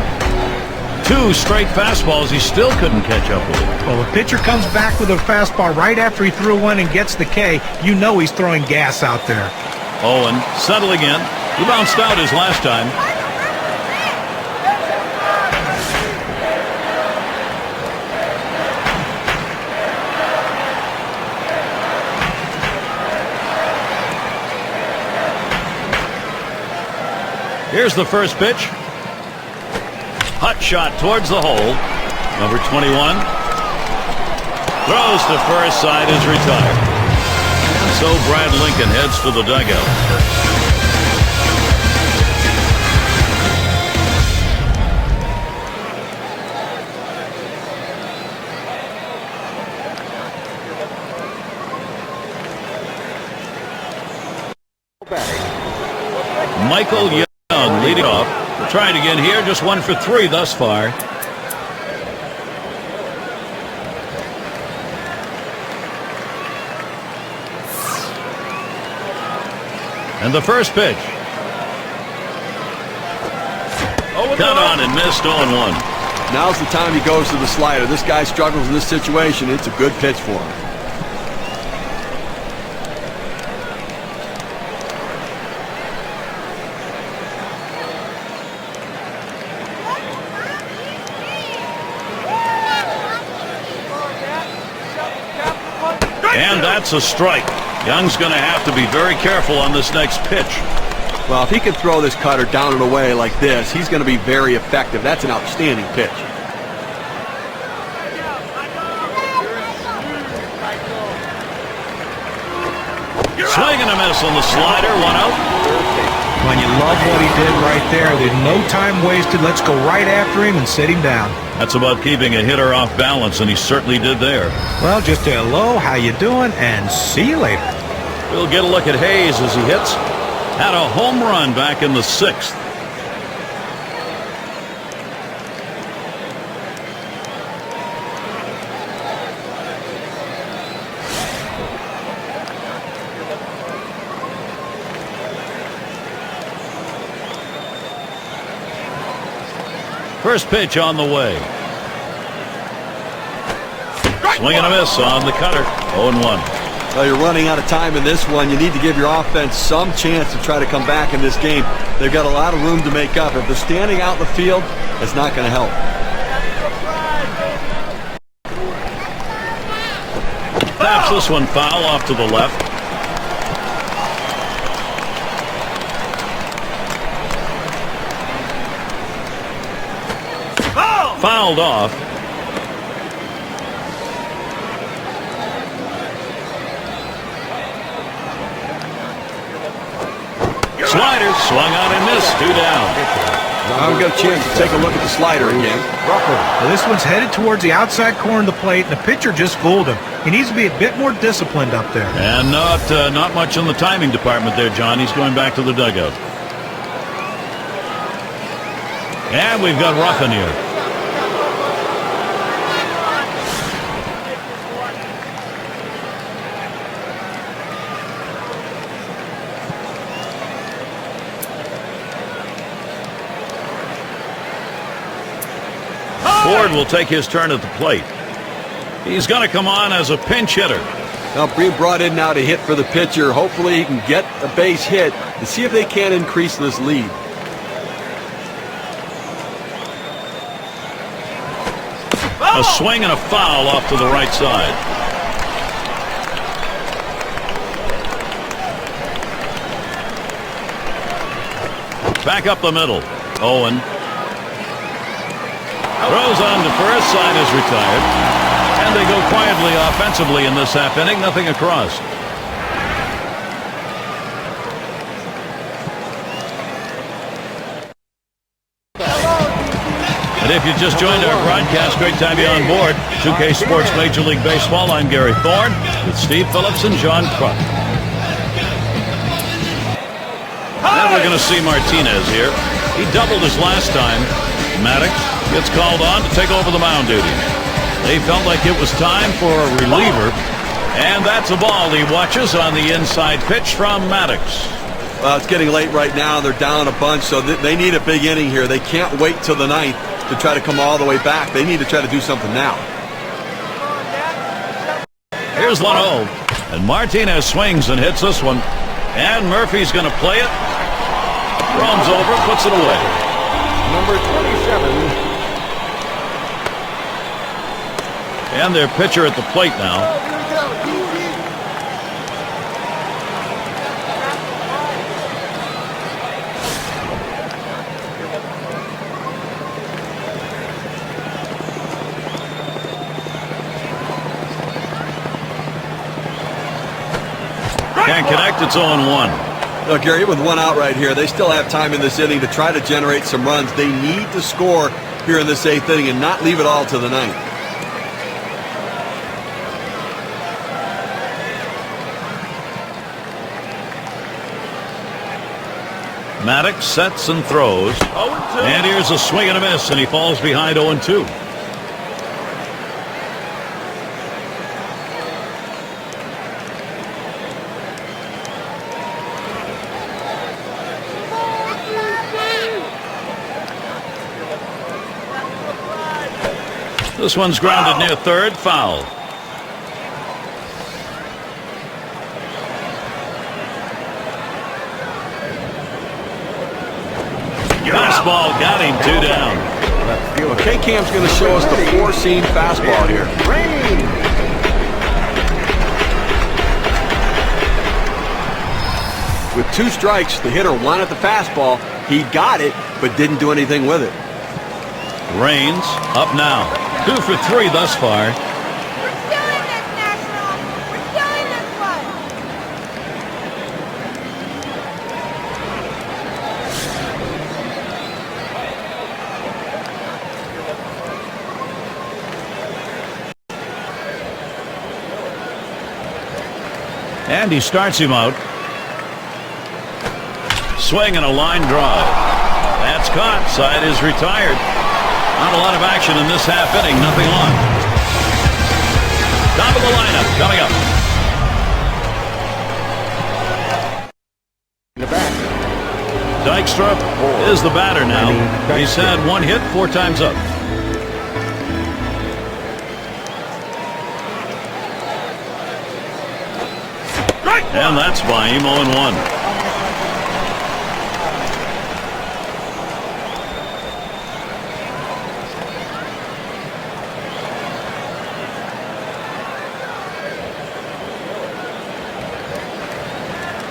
[SPEAKER 2] 2 straight fastballs, he still couldn't catch up with it.
[SPEAKER 4] Well, the pitcher comes back with a fastball right after he threw one and gets the K. You know he's throwing gas out there.
[SPEAKER 2] Owen settling in. He bounced out his last time. Here's the first pitch. Hot shot towards the hole. Number 21. Throws to first, side is retired. And so Brad Lincoln heads for the dugout. Michael Young leading off. Trying again here, just 1 for 3 thus far. And the first pitch. Cut on and missed 0-1.
[SPEAKER 3] Now's the time he goes to the slider. This guy struggles in this situation. It's a good pitch for him.
[SPEAKER 2] And that's a strike. Young's going to have to be very careful on this next pitch.
[SPEAKER 3] Well, if he can throw this cutter down and away like this, he's going to be very effective. That's an outstanding pitch.
[SPEAKER 2] Swing and a miss on the slider, 1 out.
[SPEAKER 4] When you love what he did right there, there's no time wasted. Let's go right after him and sit him down.
[SPEAKER 2] That's about keeping a hitter off balance, and he certainly did there.
[SPEAKER 4] Well, just a hello, how you doing, and see you later.
[SPEAKER 2] We'll get a look at Hayes as he hits. Had a home run back in the 6th. First pitch on the way. Swing and a miss on the cutter. 0-1.
[SPEAKER 3] Well, you're running out of time in this one. You need to give your offense some chance to try to come back in this game. They've got a lot of room to make up. If they're standing out in the field, it's not going to help.
[SPEAKER 2] Taps this one foul off to the left. fouled off. Slider swung on and missed. 2 down.
[SPEAKER 3] I've got a chance to take a look at the slider again.
[SPEAKER 4] Well, this one's headed towards the outside corner of the plate, and the pitcher just fooled him. He needs to be a bit more disciplined up there.
[SPEAKER 2] And not much in the timing department there, John. He's going back to the dugout. And we've got Ruffin here. Ford will take his turn at the plate. He's going to come on as a pinch hitter.
[SPEAKER 3] Now being brought in now to hit for the pitcher. Hopefully he can get a base hit and see if they can increase this lead.
[SPEAKER 2] A swing and a foul off to the right side. Back up the middle. Owen. Throws on to first, side is retired. And they go quietly offensively in this half inning, nothing across. And if you just joined our broadcast, great to have you on board. 2K Sports Major League Baseball, I'm Gary Thorne with Steve Phillips and John Kruk. And we're going to see Martinez here. He doubled his last time. Maddox gets called on to take over the mound duties. They felt like it was time for a reliever, and that's a ball he watches on the inside pitch from Maddox.
[SPEAKER 3] Well, it's getting late right now. They're down a bunch, so they need a big inning here. They can't wait till the ninth to try to come all the way back. They need to try to do something now.
[SPEAKER 2] Here's 1-0, and Martinez swings and hits this one, and Murphy's going to play it. Roams over, puts it away.
[SPEAKER 1] Number 27.
[SPEAKER 2] And their pitcher at the plate now. Can't connect, it's 0-1.
[SPEAKER 3] Look, Gary, with one out right here, they still have time in this inning to try to generate some runs. They need to score here in this 8th inning and not leave it all to the 9th.
[SPEAKER 2] Maddox sets and throws. And here's a swing and a miss, and he falls behind 0-2. This one's grounded near third, foul. Fastball got him, 2 down.
[SPEAKER 3] K-Cam's going to show us the 4-seam fastball here. With 2 strikes, the hitter wanted the fastball. He got it, but didn't do anything with it.
[SPEAKER 2] Raines up now. 2 for 3 thus far.
[SPEAKER 5] We're doing this, National! We're doing this one!
[SPEAKER 2] And he starts him out. Swing and a line drive. That's caught. Side is retired. Not a lot of action in this half inning. Nothing on. Top of the lineup coming up.
[SPEAKER 1] In the back.
[SPEAKER 2] Dykstra is the batter now. He's had 1 hit 4 times up. And that's by him, 0-1.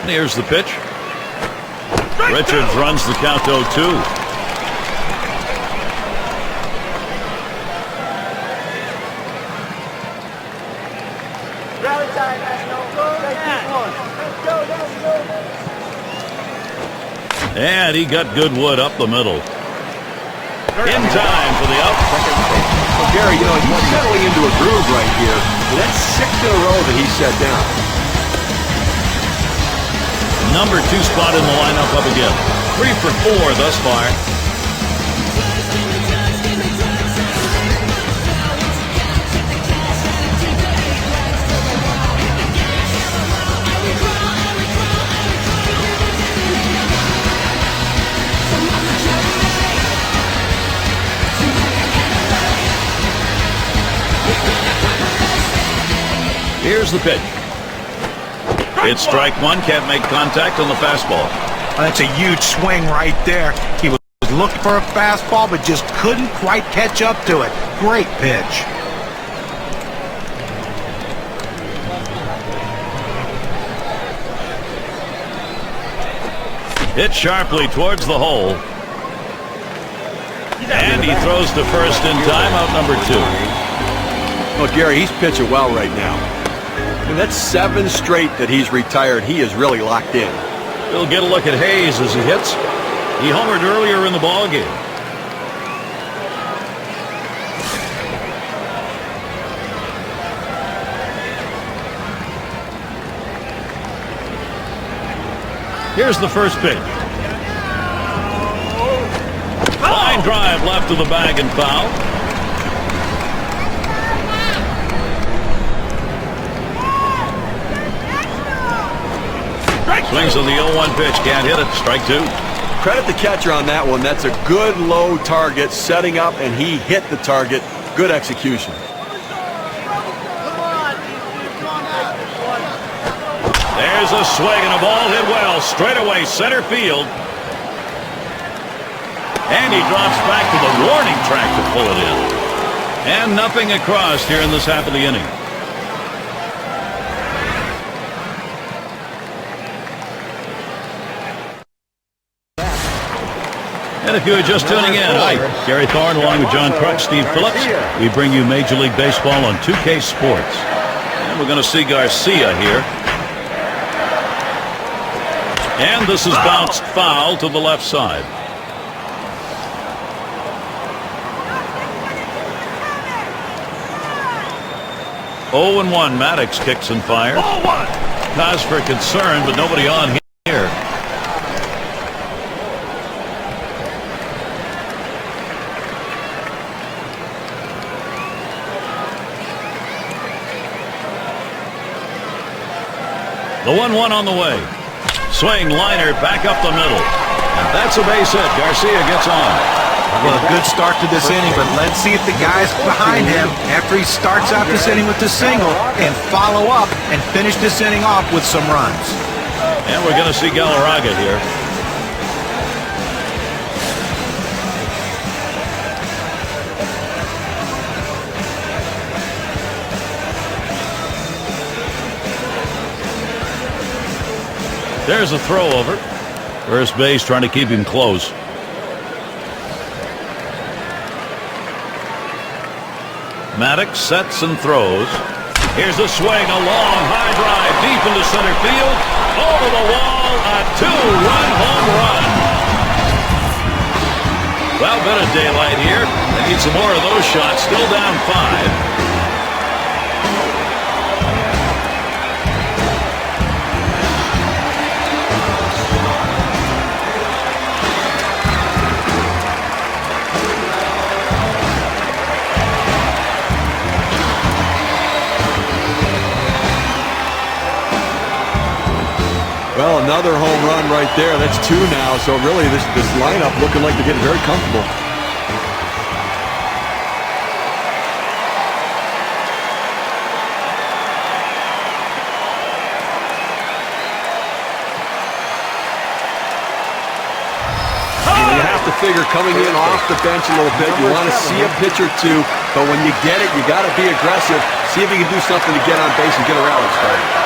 [SPEAKER 2] Here's the pitch. Richards runs the count 0-2. And he got good wood up the middle. In time for the out.
[SPEAKER 3] Well, Gary, you know, he's settling into a groove right here. And that's 6 in a row that he set down.
[SPEAKER 2] Number 2 spot in the lineup up again. 3 for 4 thus far. Here's the pitch. It's strike 1. Can't make contact on the fastball.
[SPEAKER 4] That's a huge swing right there. He was looking for a fastball, but just couldn't quite catch up to it. Great pitch.
[SPEAKER 2] Hit sharply towards the hole. And he throws to first in time, out number 2.
[SPEAKER 3] Well, Gary, he's pitching well right now. And that's 7 straight that he's retired. He is really locked in.
[SPEAKER 2] We'll get a look at Hayes as he hits. He homered earlier in the ballgame. Here's the first pitch. Line drive left of the bag and foul. Swings on the 0-1 pitch. Can't hit it. Strike 2.
[SPEAKER 3] Credit the catcher on that one. That's a good low target, setting up, and he hit the target. Good execution.
[SPEAKER 2] There's a swing and a ball hit well. Straight away, center field. And he drops back to the warning track to pull it in. And nothing across here in this half of the inning. And if you are just tuning in, hi, Gary Thorne along with John Kruk, Steve Phillips. We bring you Major League Baseball on 2K Sports. And we're going to see Garcia here. And this is bounced foul to the left side. Oh and 1, Maddox kicks and fires. Cause for concern, but nobody on here. The 1-1 on the way. Swing, liner, back up the middle. And that's a base hit. Garcia gets on.
[SPEAKER 4] Well, a good start to this inning, but let's see if the guys behind him, after he starts out this inning with the single, can follow up and finish this inning off with some runs.
[SPEAKER 2] And we're going to see Galarraga here. There's a throw over. First base trying to keep him close. Maddox sets and throws. Here's a swing, a long high drive deep into center field. Over the wall, a 2-run home run. Well, bit of daylight here. They need some more of those shots. Still down 5.
[SPEAKER 3] Well, another home run right there. That's 2 now. So really, this lineup looking like they're getting very comfortable. You have to figure coming in off the bench a little bit. You want to see a pitch or two, but when you get it, you got to be aggressive. See if you can do something to get on base and get a rally started.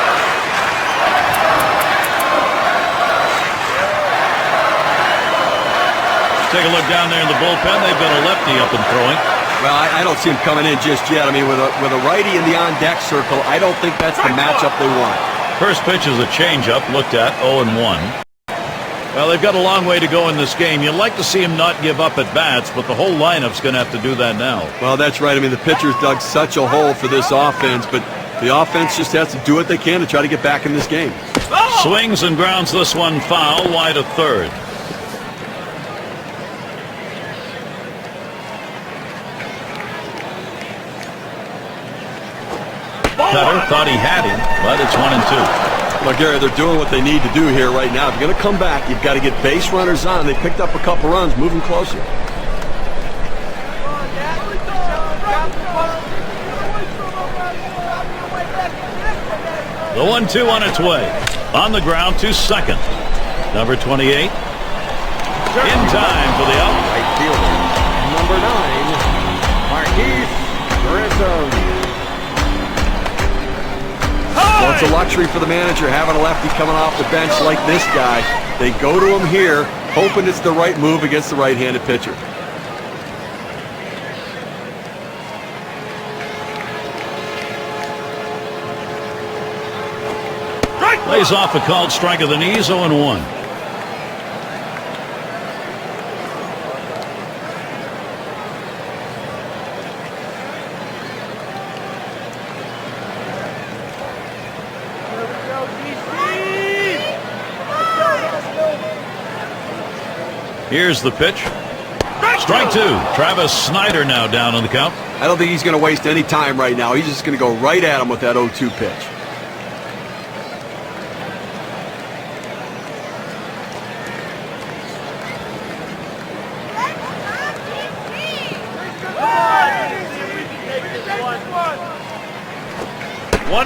[SPEAKER 2] Take a look down there in the bullpen. They've got a lefty up and throwing.
[SPEAKER 3] Well, I don't see him coming in just yet. I mean, with a righty in the on-deck circle, I don't think that's the matchup they want.
[SPEAKER 2] First pitch is a changeup, looked at 0-1. Well, they've got a long way to go in this game. You'd like to see him not give up at bats, but the whole lineup's going to have to do that now.
[SPEAKER 3] Well, that's right. I mean, the pitcher's dug such a hole for this offense, but the offense just has to do what they can to try to get back in this game.
[SPEAKER 2] Oh! Swings and grounds this one foul, wide of third. Cutter thought he had him, but it's 1-2.
[SPEAKER 3] Well, Gary, they're doing what they need to do here right now. If you're going to come back, you've got to get base runners on. They picked up a couple runs, moving closer.
[SPEAKER 2] The 1-2 on its way. On the ground to second. Number 28. In time for the out.
[SPEAKER 1] Right fielder, number 9, Marquise Grissom.
[SPEAKER 3] Well, it's a luxury for the manager having a lefty coming off the bench like this guy. They go to him here, hoping it's the right move against the right-handed pitcher.
[SPEAKER 2] Lays off a called strike of the knees, 0-1. Here's the pitch. Strike 2. Travis Snyder now down on the count.
[SPEAKER 3] I don't think he's going to waste any time right now. He's just going to go right at him with that 0-2 pitch.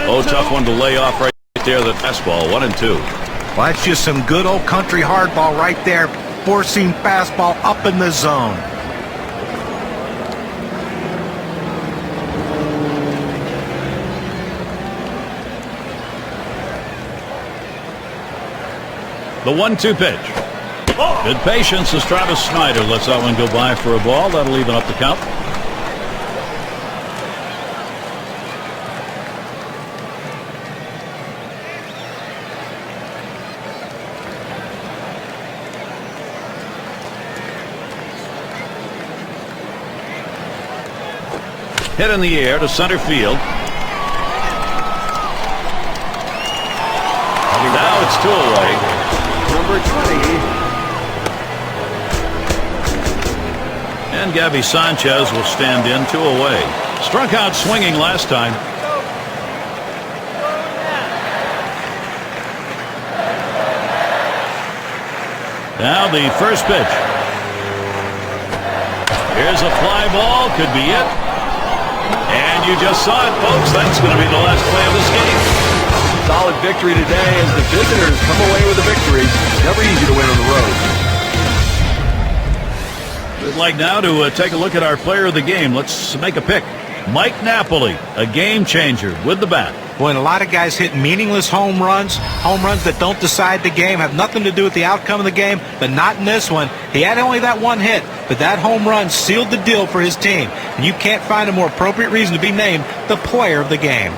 [SPEAKER 2] Oh, tough one to lay off right there, the fastball, 1-2.
[SPEAKER 4] Well, that's just some good old country hardball right there. Four-seam fastball up in the zone.
[SPEAKER 2] The 1-2 pitch. Good patience as Travis Snyder lets that one go by for a ball. That'll even up the count. Hit in the air to center field. Now it's 2 away.
[SPEAKER 1] Number 20.
[SPEAKER 2] And Gabby Sanchez will stand in, 2 away. Struck out swinging last time. Now the first pitch. Here's a fly ball. Could be it. And you just saw it, folks. That's going to be the last play of this game.
[SPEAKER 3] Solid victory today as the visitors come away with a victory. Never easy to win on the road.
[SPEAKER 2] We'd like now to take a look at our player of the game. Let's make a pick. Mike Napoli, a game changer with the bat.
[SPEAKER 4] When a lot of guys hit meaningless home runs that don't decide the game, have nothing to do with the outcome of the game, but not in this one. He had only that one hit, but that home run sealed the deal for his team. And you can't find a more appropriate reason to be named the player of the game.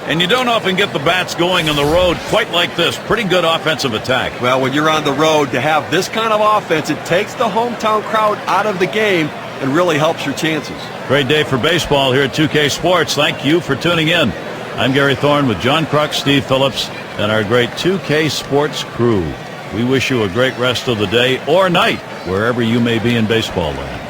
[SPEAKER 2] And you don't often get the bats going on the road quite like this. Pretty good offensive attack.
[SPEAKER 3] Well, when you're on the road, to have this kind of offense, it takes the hometown crowd out of the game and really helps your chances.
[SPEAKER 2] Great day for baseball here at 2K Sports. Thank you for tuning in. I'm Gary Thorne with John Kruk, Steve Phillips, and our great 2K Sports crew. We wish you a great rest of the day or night, wherever you may be in baseball land.